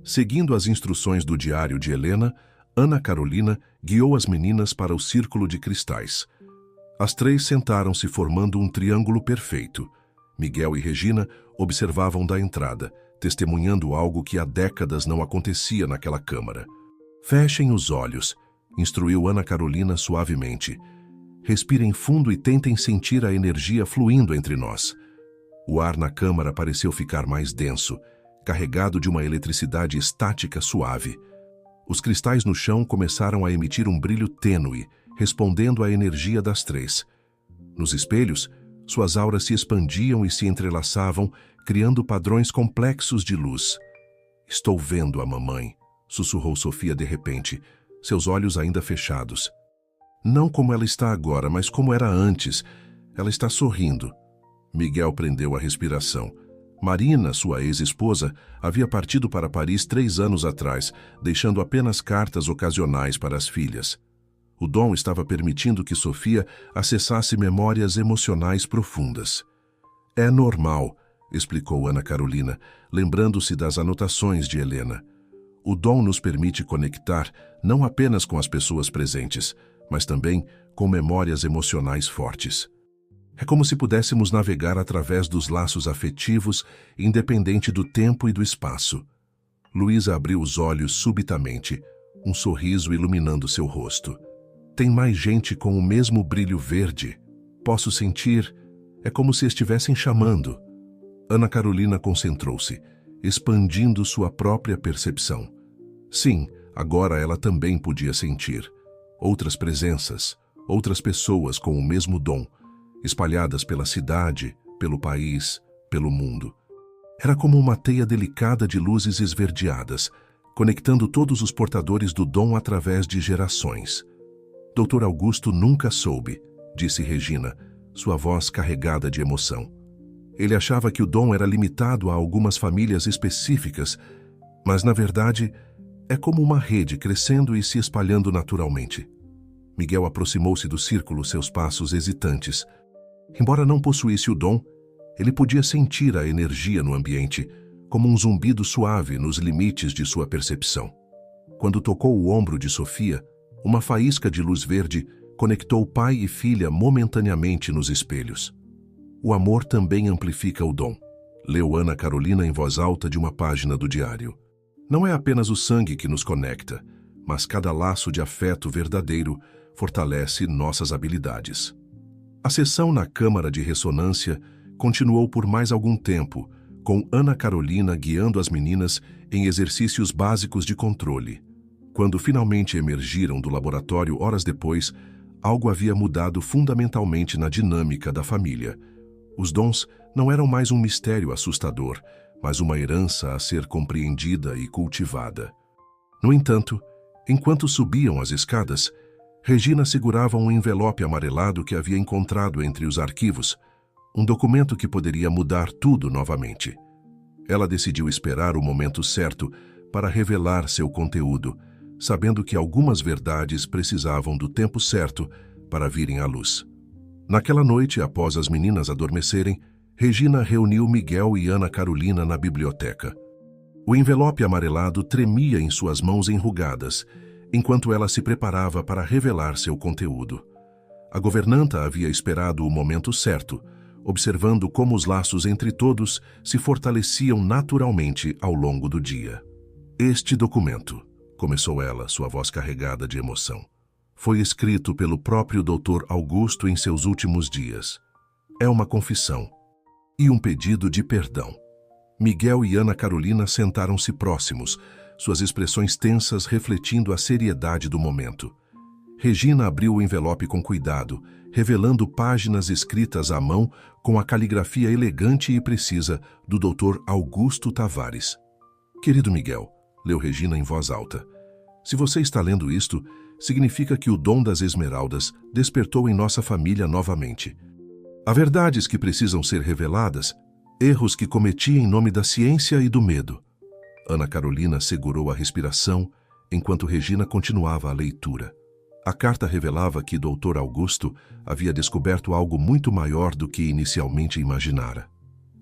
Seguindo as instruções do diário de Helena, Ana Carolina guiou as meninas para o círculo de cristais. As três sentaram-se formando um triângulo perfeito. Miguel e Regina observavam da entrada, testemunhando algo que há décadas não acontecia naquela câmara. Fechem os olhos, instruiu Ana Carolina suavemente. Respirem fundo e tentem sentir a energia fluindo entre nós. O ar na câmara pareceu ficar mais denso, carregado de uma eletricidade estática suave. Os cristais no chão começaram a emitir um brilho tênue, respondendo à energia das três. Nos espelhos, suas auras se expandiam e se entrelaçavam, criando padrões complexos de luz. Estou vendo a mamãe, sussurrou Sofia de repente, seus olhos ainda fechados. Não como ela está agora, mas como era antes. Ela está sorrindo. Miguel prendeu a respiração. Marina, sua ex-esposa, havia partido para Paris 3 anos atrás, deixando apenas cartas ocasionais para as filhas. O dom estava permitindo que Sofia acessasse memórias emocionais profundas. É normal, explicou Ana Carolina, lembrando-se das anotações de Helena. O dom nos permite conectar não apenas com as pessoas presentes, mas também com memórias emocionais fortes. É como se pudéssemos navegar através dos laços afetivos, independente do tempo e do espaço. Luísa abriu os olhos subitamente, um sorriso iluminando seu rosto. Tem mais gente com o mesmo brilho verde. Posso sentir. É como se estivessem chamando. Ana Carolina concentrou-se, expandindo sua própria percepção. Sim, agora ela também podia sentir. Outras presenças, outras pessoas com o mesmo dom, espalhadas pela cidade, pelo país, pelo mundo. Era como uma teia delicada de luzes esverdeadas, conectando todos os portadores do dom através de gerações. Dr. Augusto nunca soube, disse Regina, sua voz carregada de emoção. Ele achava que o dom era limitado a algumas famílias específicas, mas, na verdade, é como uma rede crescendo e se espalhando naturalmente. Miguel aproximou-se do círculo, seus passos hesitantes. Embora não possuísse o dom, ele podia sentir a energia no ambiente, como um zumbido suave nos limites de sua percepção. Quando tocou o ombro de Sofia, uma faísca de luz verde conectou pai e filha momentaneamente nos espelhos. O amor também amplifica o dom, leu Ana Carolina em voz alta de uma página do diário. Não é apenas o sangue que nos conecta, mas cada laço de afeto verdadeiro fortalece nossas habilidades. A sessão na Câmara de Ressonância continuou por mais algum tempo, com Ana Carolina guiando as meninas em exercícios básicos de controle. Quando finalmente emergiram do laboratório horas depois, algo havia mudado fundamentalmente na dinâmica da família. Os dons não eram mais um mistério assustador, mas uma herança a ser compreendida e cultivada. No entanto, enquanto subiam as escadas, Regina segurava um envelope amarelado que havia encontrado entre os arquivos, um documento que poderia mudar tudo novamente. Ela decidiu esperar o momento certo para revelar seu conteúdo, sabendo que algumas verdades precisavam do tempo certo para virem à luz. Naquela noite, após as meninas adormecerem, Regina reuniu Miguel e Ana Carolina na biblioteca. O envelope amarelado tremia em suas mãos enrugadas, enquanto ela se preparava para revelar seu conteúdo. A governanta havia esperado o momento certo, observando como os laços entre todos se fortaleciam naturalmente ao longo do dia. Este documento, começou ela, sua voz carregada de emoção, foi escrito pelo próprio Dr. Augusto em seus últimos dias. É uma confissão e um pedido de perdão. Miguel e Ana Carolina sentaram-se próximos, suas expressões tensas refletindo a seriedade do momento. Regina abriu o envelope com cuidado, revelando páginas escritas à mão com a caligrafia elegante e precisa do Dr. Augusto Tavares. Querido Miguel, leu Regina em voz alta, se você está lendo isto, significa que o dom das esmeraldas despertou em nossa família novamente. Há verdades que precisam ser reveladas, erros que cometi em nome da ciência e do medo. Ana Carolina segurou a respiração enquanto Regina continuava a leitura. A carta revelava que Dr. Augusto havia descoberto algo muito maior do que inicialmente imaginara.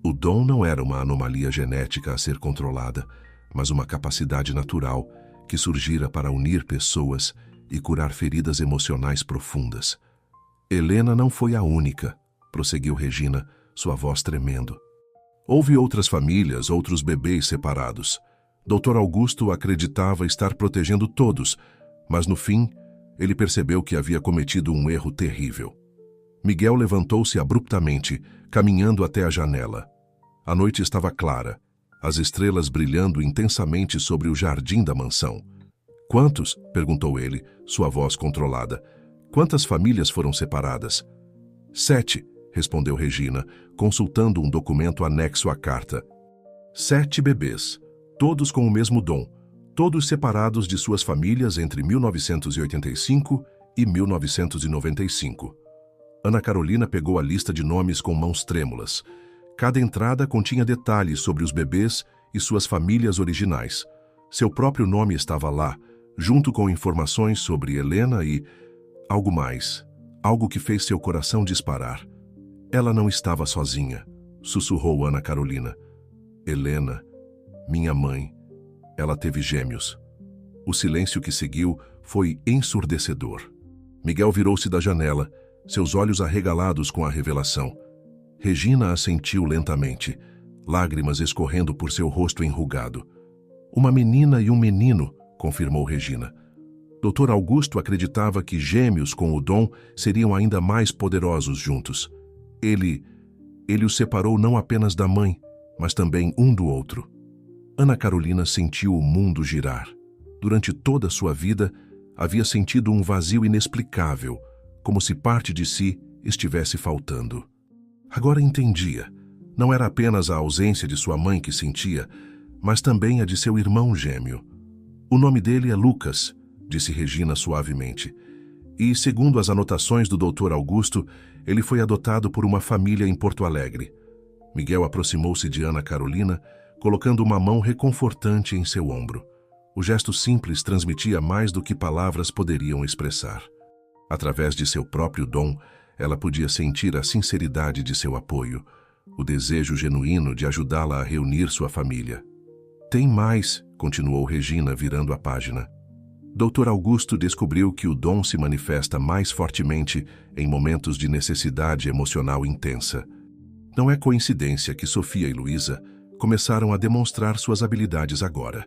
O dom não era uma anomalia genética a ser controlada, mas uma capacidade natural que surgira para unir pessoas e curar feridas emocionais profundas. Helena não foi a única, prosseguiu Regina, sua voz tremendo. Houve outras famílias, outros bebês separados. Dr. Augusto acreditava estar protegendo todos, mas no fim, ele percebeu que havia cometido um erro terrível. Miguel levantou-se abruptamente, caminhando até a janela. A noite estava clara, as estrelas brilhando intensamente sobre o jardim da mansão. Quantos? Perguntou ele, sua voz controlada. Quantas famílias foram separadas? 7, respondeu Regina, consultando um documento anexo à carta. 7 bebês, todos com o mesmo dom, todos separados de suas famílias entre 1985 e 1995. Ana Carolina pegou a lista de nomes com mãos trêmulas. Cada entrada continha detalhes sobre os bebês e suas famílias originais. Seu próprio nome estava lá, junto com informações sobre Helena e algo mais, algo que fez seu coração disparar. Ela não estava sozinha, sussurrou Ana Carolina. Helena, minha mãe, Ela teve gêmeos. O silêncio que seguiu foi ensurdecedor. Miguel virou-se da janela, seus olhos arregalados com a revelação. Regina assentiu lentamente, lágrimas escorrendo por seu rosto enrugado. Uma menina e um menino, confirmou Regina. Dr. Augusto acreditava que gêmeos com o dom seriam ainda mais poderosos juntos. Ele os separou não apenas da mãe, mas também um do outro. Ana Carolina sentiu o mundo girar. Durante toda a sua vida, havia sentido um vazio inexplicável, como se parte de si estivesse faltando. Agora entendia. Não era apenas a ausência de sua mãe que sentia, mas também a de seu irmão gêmeo. O nome dele é Lucas, disse Regina suavemente. E, segundo as anotações do Dr. Augusto, ele foi adotado por uma família em Porto Alegre. Miguel aproximou-se de Ana Carolina, colocando uma mão reconfortante em seu ombro. O gesto simples transmitia mais do que palavras poderiam expressar. Através de seu próprio dom, ela podia sentir a sinceridade de seu apoio, o desejo genuíno de ajudá-la a reunir sua família. Tem mais, continuou Regina, virando a página. Dr. Augusto descobriu que o dom se manifesta mais fortemente em momentos de necessidade emocional intensa. Não é coincidência que Sofia e Luísa começaram a demonstrar suas habilidades agora,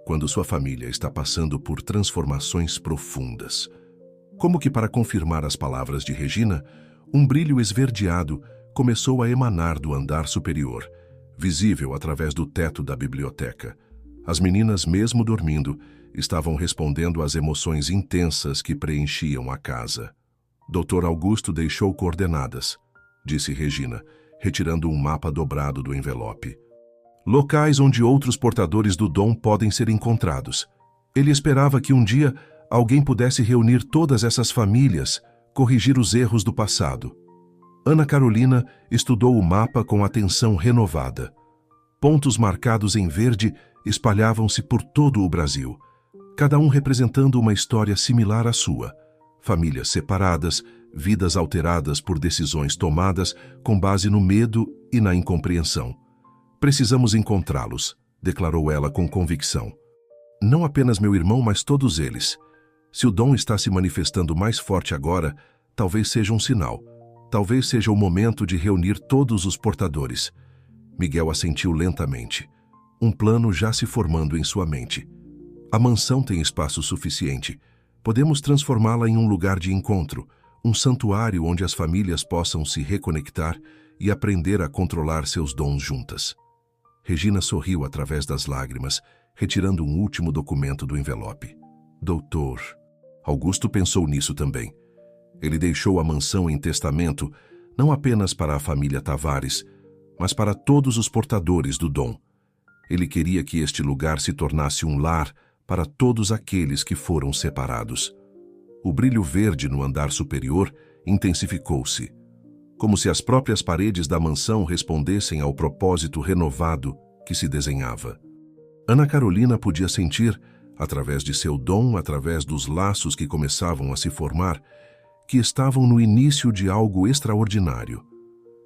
quando sua família está passando por transformações profundas. Como que para confirmar as palavras de Regina, um brilho esverdeado começou a emanar do andar superior, visível através do teto da biblioteca. As meninas, mesmo dormindo, estavam respondendo às emoções intensas que preenchiam a casa. Dr. Augusto deixou coordenadas, disse Regina, retirando um mapa dobrado do envelope. Locais onde outros portadores do dom podem ser encontrados. Ele esperava que um dia alguém pudesse reunir todas essas famílias, corrigir os erros do passado. Ana Carolina estudou o mapa com atenção renovada. Pontos marcados em verde espalhavam-se por todo o Brasil, cada um representando uma história similar à sua. Famílias separadas, vidas alteradas por decisões tomadas com base no medo e na incompreensão. Precisamos encontrá-los, declarou ela com convicção. Não apenas meu irmão, mas todos eles. Se o dom está se manifestando mais forte agora, talvez seja um sinal. Talvez seja o momento de reunir todos os portadores. Miguel assentiu lentamente. Um plano já se formando em sua mente. A mansão tem espaço suficiente. Podemos transformá-la em um lugar de encontro, um santuário onde as famílias possam se reconectar e aprender a controlar seus dons juntas. Regina sorriu através das lágrimas, retirando um último documento do envelope. Doutor. Augusto pensou nisso também. Ele deixou a mansão em testamento, não apenas para a família Tavares, mas para todos os portadores do dom. Ele queria que este lugar se tornasse um lar para todos aqueles que foram separados. O brilho verde no andar superior intensificou-se, como se as próprias paredes da mansão respondessem ao propósito renovado que se desenhava. Ana Carolina podia sentir, através de seu dom, através dos laços que começavam a se formar, que estavam no início de algo extraordinário.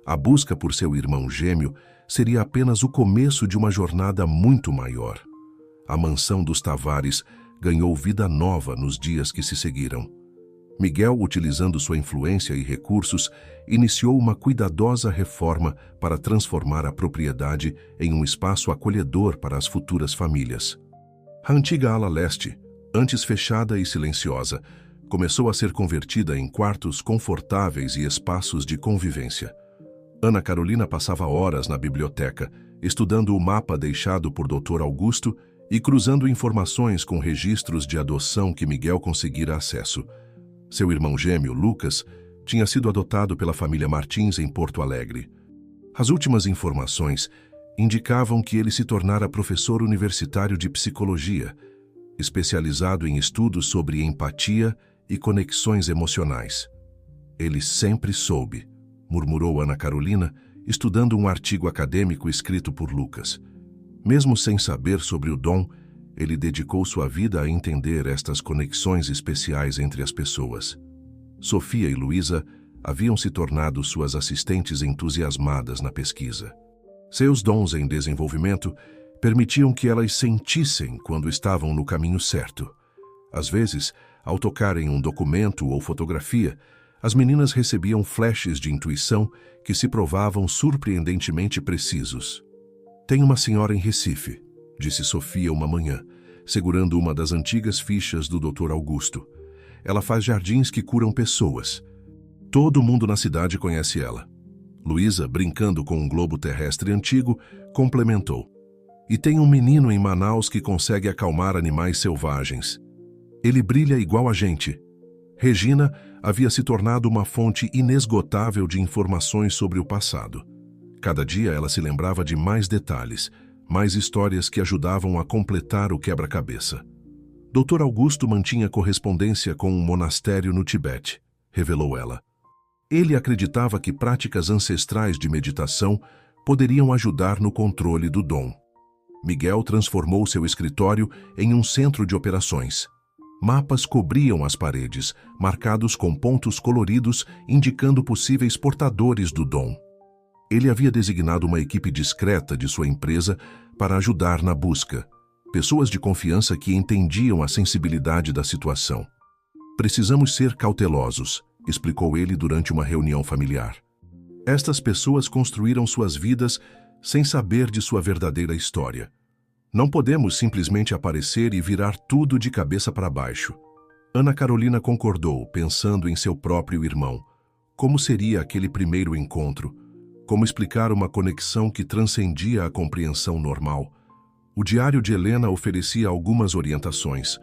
A busca por seu irmão gêmeo seria apenas o começo de uma jornada muito maior. A mansão dos Tavares ganhou vida nova nos dias que se seguiram. Miguel, utilizando sua influência e recursos, iniciou uma cuidadosa reforma para transformar a propriedade em um espaço acolhedor para as futuras famílias. A antiga ala leste, antes fechada e silenciosa, começou a ser convertida em quartos confortáveis e espaços de convivência. Ana Carolina passava horas na biblioteca, estudando o mapa deixado por Dr. Augusto e cruzando informações com registros de adoção que Miguel conseguira acesso. Seu irmão gêmeo, Lucas, tinha sido adotado pela família Martins em Porto Alegre. As últimas informações indicavam que ele se tornara professor universitário de psicologia, especializado em estudos sobre empatia e conexões emocionais. Ele sempre soube, murmurou Ana Carolina, estudando um artigo acadêmico escrito por Lucas. Mesmo sem saber sobre o dom, ele dedicou sua vida a entender estas conexões especiais entre as pessoas. Sofia e Luísa haviam se tornado suas assistentes entusiasmadas na pesquisa. Seus dons em desenvolvimento Permitiam que elas sentissem quando estavam no caminho certo. Às vezes, ao tocarem um documento ou fotografia, as meninas recebiam flashes de intuição que se provavam surpreendentemente precisos. "Tem uma senhora em Recife", disse Sofia uma manhã, segurando uma das antigas fichas do Dr. Augusto. "Ela faz jardins que curam pessoas. Todo mundo na cidade conhece ela." Luísa, brincando com um globo terrestre antigo, complementou: "E tem um menino em Manaus que consegue acalmar animais selvagens. Ele brilha igual a gente." Regina havia se tornado uma fonte inesgotável de informações sobre o passado. Cada dia ela se lembrava de mais detalhes, mais histórias que ajudavam a completar o quebra-cabeça. Dr. Augusto mantinha correspondência com um monastério no Tibete, revelou ela. Ele acreditava que práticas ancestrais de meditação poderiam ajudar no controle do dom. Miguel transformou seu escritório em um centro de operações. Mapas cobriam as paredes, marcados com pontos coloridos indicando possíveis portadores do dom. Ele havia designado uma equipe discreta de sua empresa para ajudar na busca, pessoas de confiança que entendiam a sensibilidade da situação. "Precisamos ser cautelosos", explicou ele durante uma reunião familiar. Estas pessoas construíram suas vidas sem saber de sua verdadeira história. Não podemos simplesmente aparecer e virar tudo de cabeça para baixo. Ana Carolina concordou, pensando em seu próprio irmão. Como seria aquele primeiro encontro? Como explicar uma conexão que transcendia a compreensão normal? O diário de Helena oferecia algumas orientações.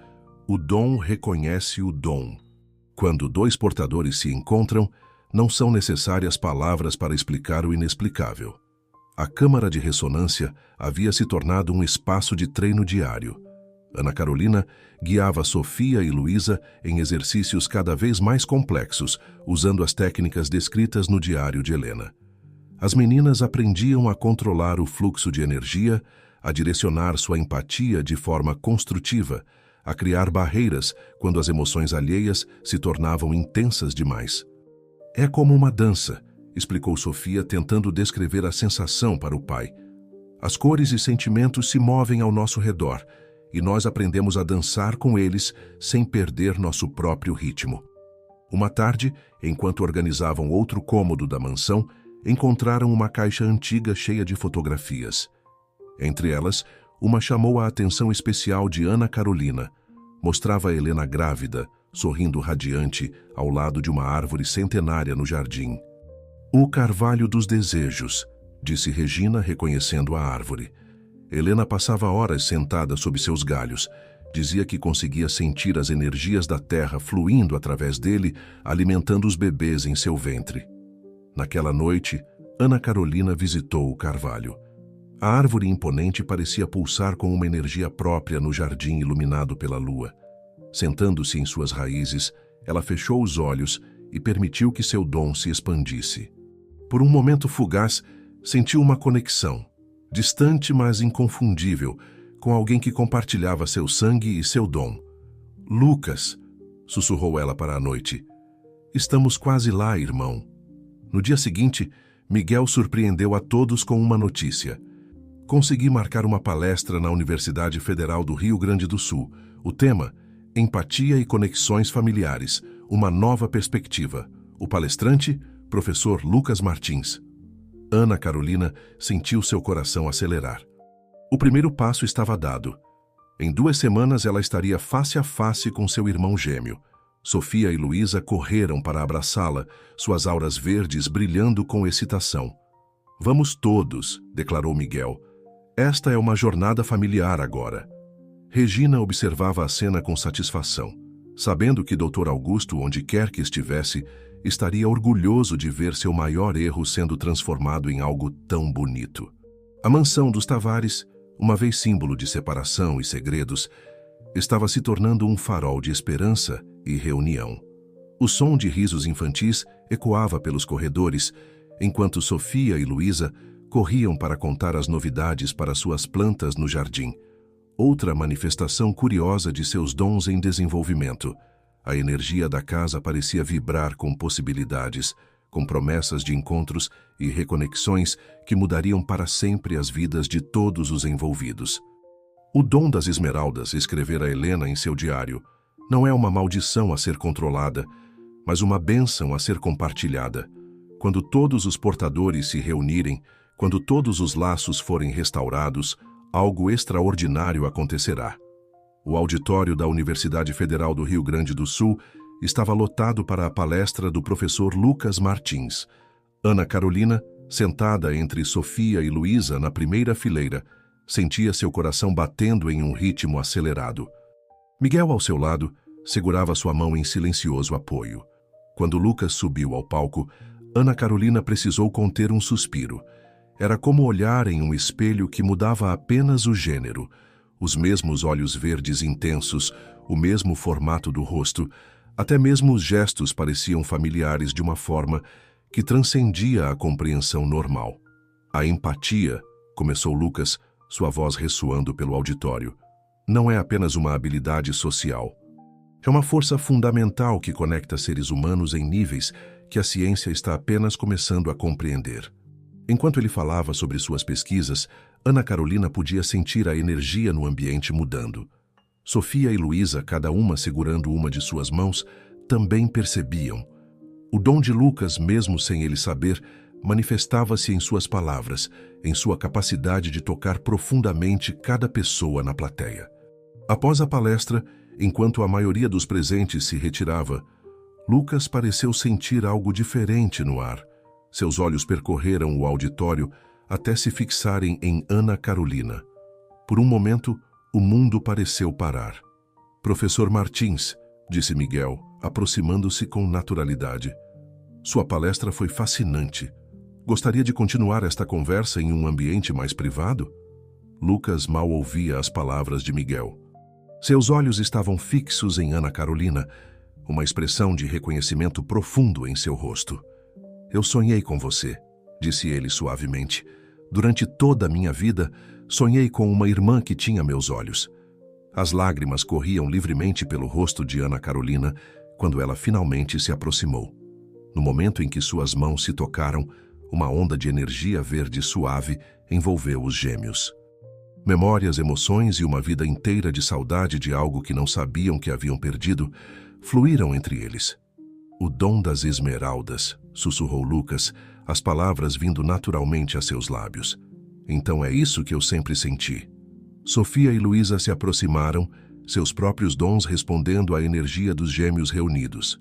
O dom reconhece o dom. Quando dois portadores se encontram, não são necessárias palavras para explicar o inexplicável. A câmara de ressonância havia se tornado um espaço de treino diário. Ana Carolina guiava Sofia e Luísa em exercícios cada vez mais complexos, usando as técnicas descritas no diário de Helena. As meninas aprendiam a controlar o fluxo de energia, a direcionar sua empatia de forma construtiva, a criar barreiras quando as emoções alheias se tornavam intensas demais. "É como uma dança", explicou Sofia, tentando descrever a sensação para o pai. "As cores e sentimentos se movem ao nosso redor, e nós aprendemos a dançar com eles sem perder nosso próprio ritmo." Uma tarde, enquanto organizavam outro cômodo da mansão, encontraram uma caixa antiga cheia de fotografias. Entre elas, uma chamou a atenção especial de Ana Carolina. Mostrava a Helena grávida, sorrindo radiante, ao lado de uma árvore centenária no jardim. "O carvalho dos desejos", disse Regina, reconhecendo a árvore. Helena passava horas sentada sob seus galhos. Dizia que conseguia sentir as energias da terra fluindo através dele, alimentando os bebês em seu ventre. Naquela noite, Ana Carolina visitou o carvalho. A árvore imponente parecia pulsar com uma energia própria no jardim iluminado pela lua. Sentando-se em suas raízes, ela fechou os olhos e permitiu que seu dom se expandisse. Por um momento fugaz, sentiu uma conexão, distante mas inconfundível, com alguém que compartilhava seu sangue e seu dom. "Lucas", sussurrou ela para a noite. "Estamos quase lá, irmão." No dia seguinte, Miguel surpreendeu a todos com uma notícia. "Consegui marcar uma palestra na Universidade Federal do Rio Grande do Sul. O tema: Empatia e Conexões Familiares, uma nova perspectiva. O palestrante: Professor Lucas Martins." Ana Carolina sentiu seu coração acelerar. O primeiro passo estava dado. Em 2 semanas ela estaria face a face com seu irmão gêmeo. Sofia e Luísa correram para abraçá-la, suas auras verdes brilhando com excitação. "Vamos todos", declarou Miguel. "Esta é uma jornada familiar agora." Regina observava a cena com satisfação, sabendo que Dr. Augusto, onde quer que estivesse, estaria orgulhoso de ver seu maior erro sendo transformado em algo tão bonito. A mansão dos Tavares, uma vez símbolo de separação e segredos, estava se tornando um farol de esperança e reunião. O som de risos infantis ecoava pelos corredores, enquanto Sofia e Luísa corriam para contar as novidades para suas plantas no jardim. Outra manifestação curiosa de seus dons em desenvolvimento. A energia da casa parecia vibrar com possibilidades, com promessas de encontros e reconexões que mudariam para sempre as vidas de todos os envolvidos. O dom das esmeraldas, escrevera Helena em seu diário, não é uma maldição a ser controlada, mas uma bênção a ser compartilhada. Quando todos os portadores se reunirem, quando todos os laços forem restaurados, algo extraordinário acontecerá. O auditório da Universidade Federal do Rio Grande do Sul estava lotado para a palestra do professor Lucas Martins. Ana Carolina, sentada entre Sofia e Luísa na primeira fileira, sentia seu coração batendo em um ritmo acelerado. Miguel, ao seu lado, segurava sua mão em silencioso apoio. Quando Lucas subiu ao palco, Ana Carolina precisou conter um suspiro. Era como olhar em um espelho que mudava apenas o gênero. Os mesmos olhos verdes intensos, o mesmo formato do rosto, até mesmo os gestos pareciam familiares de uma forma que transcendia a compreensão normal. A empatia, começou Lucas, sua voz ressoando pelo auditório, não é apenas uma habilidade social. É uma força fundamental que conecta seres humanos em níveis que a ciência está apenas começando a compreender. Enquanto ele falava sobre suas pesquisas, Ana Carolina podia sentir a energia no ambiente mudando. Sofia e Luísa, cada uma segurando uma de suas mãos, também percebiam. O dom de Lucas, mesmo sem ele saber, manifestava-se em suas palavras, em sua capacidade de tocar profundamente cada pessoa na plateia. Após a palestra, enquanto a maioria dos presentes se retirava, Lucas pareceu sentir algo diferente no ar. Seus olhos percorreram o auditório até se fixarem em Ana Carolina. Por um momento, o mundo pareceu parar. Professor Martins, disse Miguel, aproximando-se com naturalidade. Sua palestra foi fascinante. Gostaria de continuar esta conversa em um ambiente mais privado? Lucas mal ouvia as palavras de Miguel. Seus olhos estavam fixos em Ana Carolina, uma expressão de reconhecimento profundo em seu rosto. Eu sonhei com você, disse ele suavemente. Durante toda a minha vida, sonhei com uma irmã que tinha meus olhos. As lágrimas corriam livremente pelo rosto de Ana Carolina quando ela finalmente se aproximou. No momento em que suas mãos se tocaram, uma onda de energia verde suave envolveu os gêmeos. Memórias, emoções e uma vida inteira de saudade de algo que não sabiam que haviam perdido fluíram entre eles. O dom das esmeraldas, sussurrou Lucas, as palavras vindo naturalmente a seus lábios. Então é isso que eu sempre senti. Sofia e Luísa se aproximaram, seus próprios dons respondendo à energia dos gêmeos reunidos.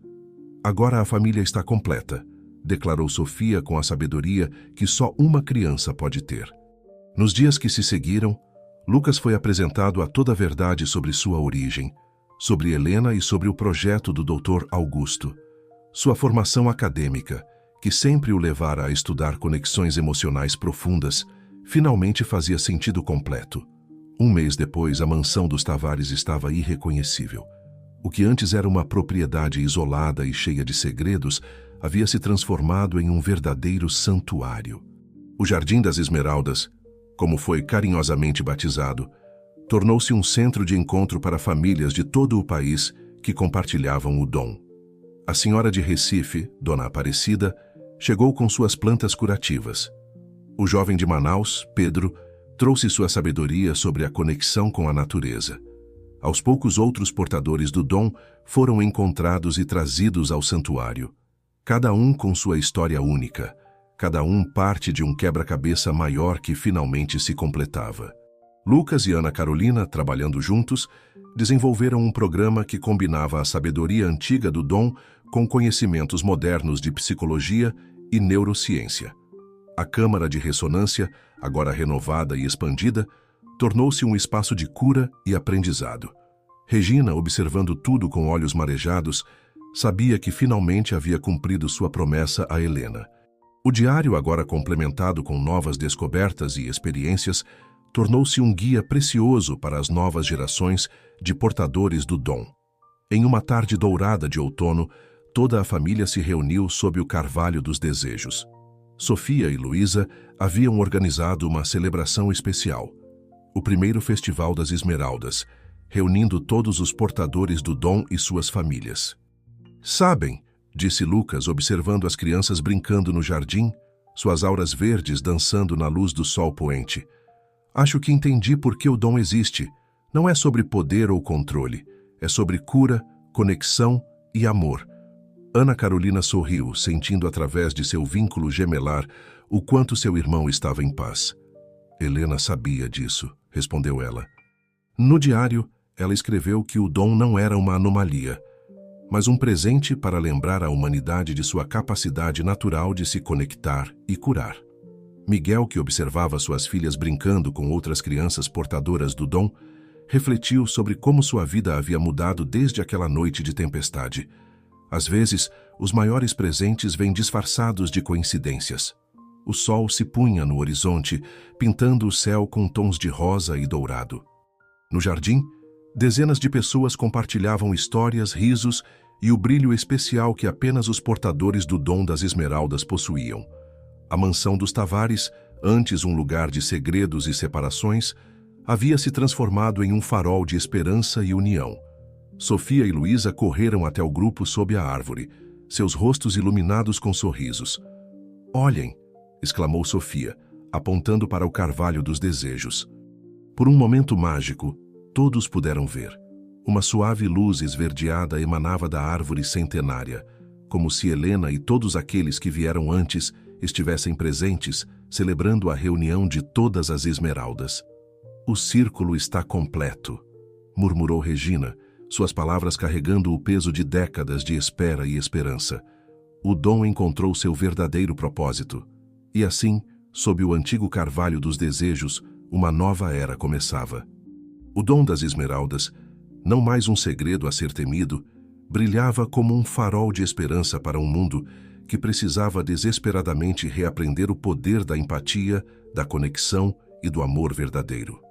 Agora a família está completa, declarou Sofia com a sabedoria que só uma criança pode ter. Nos dias que se seguiram, Lucas foi apresentado a toda a verdade sobre sua origem, sobre Helena e sobre o projeto do Dr. Augusto. Sua formação acadêmica, que sempre o levara a estudar conexões emocionais profundas, finalmente fazia sentido completo. Um mês depois, a mansão dos Tavares estava irreconhecível. O que antes era uma propriedade isolada e cheia de segredos, havia se transformado em um verdadeiro santuário. O Jardim das Esmeraldas, como foi carinhosamente batizado, tornou-se um centro de encontro para famílias de todo o país que compartilhavam o dom. A senhora de Recife, Dona Aparecida, chegou com suas plantas curativas. O jovem de Manaus, Pedro, trouxe sua sabedoria sobre a conexão com a natureza. Aos poucos outros portadores do dom foram encontrados e trazidos ao santuário. Cada um com sua história única, cada um parte de um quebra-cabeça maior que finalmente se completava. Lucas e Ana Carolina, trabalhando juntos, desenvolveram um programa que combinava a sabedoria antiga do dom com conhecimentos modernos de psicologia e neurociência. A Câmara de Ressonância, agora renovada e expandida, tornou-se um espaço de cura e aprendizado. Regina, observando tudo com olhos marejados, sabia que finalmente havia cumprido sua promessa a Helena. O diário, agora complementado com novas descobertas e experiências, tornou-se um guia precioso para as novas gerações de portadores do dom. Em uma tarde dourada de outono, toda a família se reuniu sob o Carvalho dos Desejos. Sofia e Luísa haviam organizado uma celebração especial, o primeiro Festival das Esmeraldas, reunindo todos os portadores do dom e suas famílias. Sabem, disse Lucas, observando as crianças brincando no jardim, suas auras verdes dançando na luz do sol poente. Acho que entendi por que o dom existe. Não é sobre poder ou controle. É sobre cura, conexão e amor. Ana Carolina sorriu, sentindo através de seu vínculo gemelar o quanto seu irmão estava em paz. Helena sabia disso, respondeu ela. No diário, ela escreveu que o dom não era uma anomalia, mas um presente para lembrar a humanidade de sua capacidade natural de se conectar e curar. Miguel, que observava suas filhas brincando com outras crianças portadoras do dom, refletiu sobre como sua vida havia mudado desde aquela noite de tempestade. Às vezes, os maiores presentes vêm disfarçados de coincidências. O sol se punha no horizonte, pintando o céu com tons de rosa e dourado. No jardim, dezenas de pessoas compartilhavam histórias, risos e o brilho especial que apenas os portadores do dom das esmeraldas possuíam. A mansão dos Tavares, antes um lugar de segredos e separações, havia se transformado em um farol de esperança e união. Sofia e Luísa correram até o grupo sob a árvore, seus rostos iluminados com sorrisos. "Olhem!" exclamou Sofia, apontando para o carvalho dos desejos. Por um momento mágico, todos puderam ver. Uma suave luz esverdeada emanava da árvore centenária, como se Helena e todos aqueles que vieram antes estivessem presentes, celebrando a reunião de todas as esmeraldas. "O círculo está completo", murmurou Regina, suas palavras carregando o peso de décadas de espera e esperança. O dom encontrou seu verdadeiro propósito. E assim, sob o antigo carvalho dos desejos, uma nova era começava. O dom das esmeraldas, não mais um segredo a ser temido, brilhava como um farol de esperança para um mundo que precisava desesperadamente reaprender o poder da empatia, da conexão e do amor verdadeiro.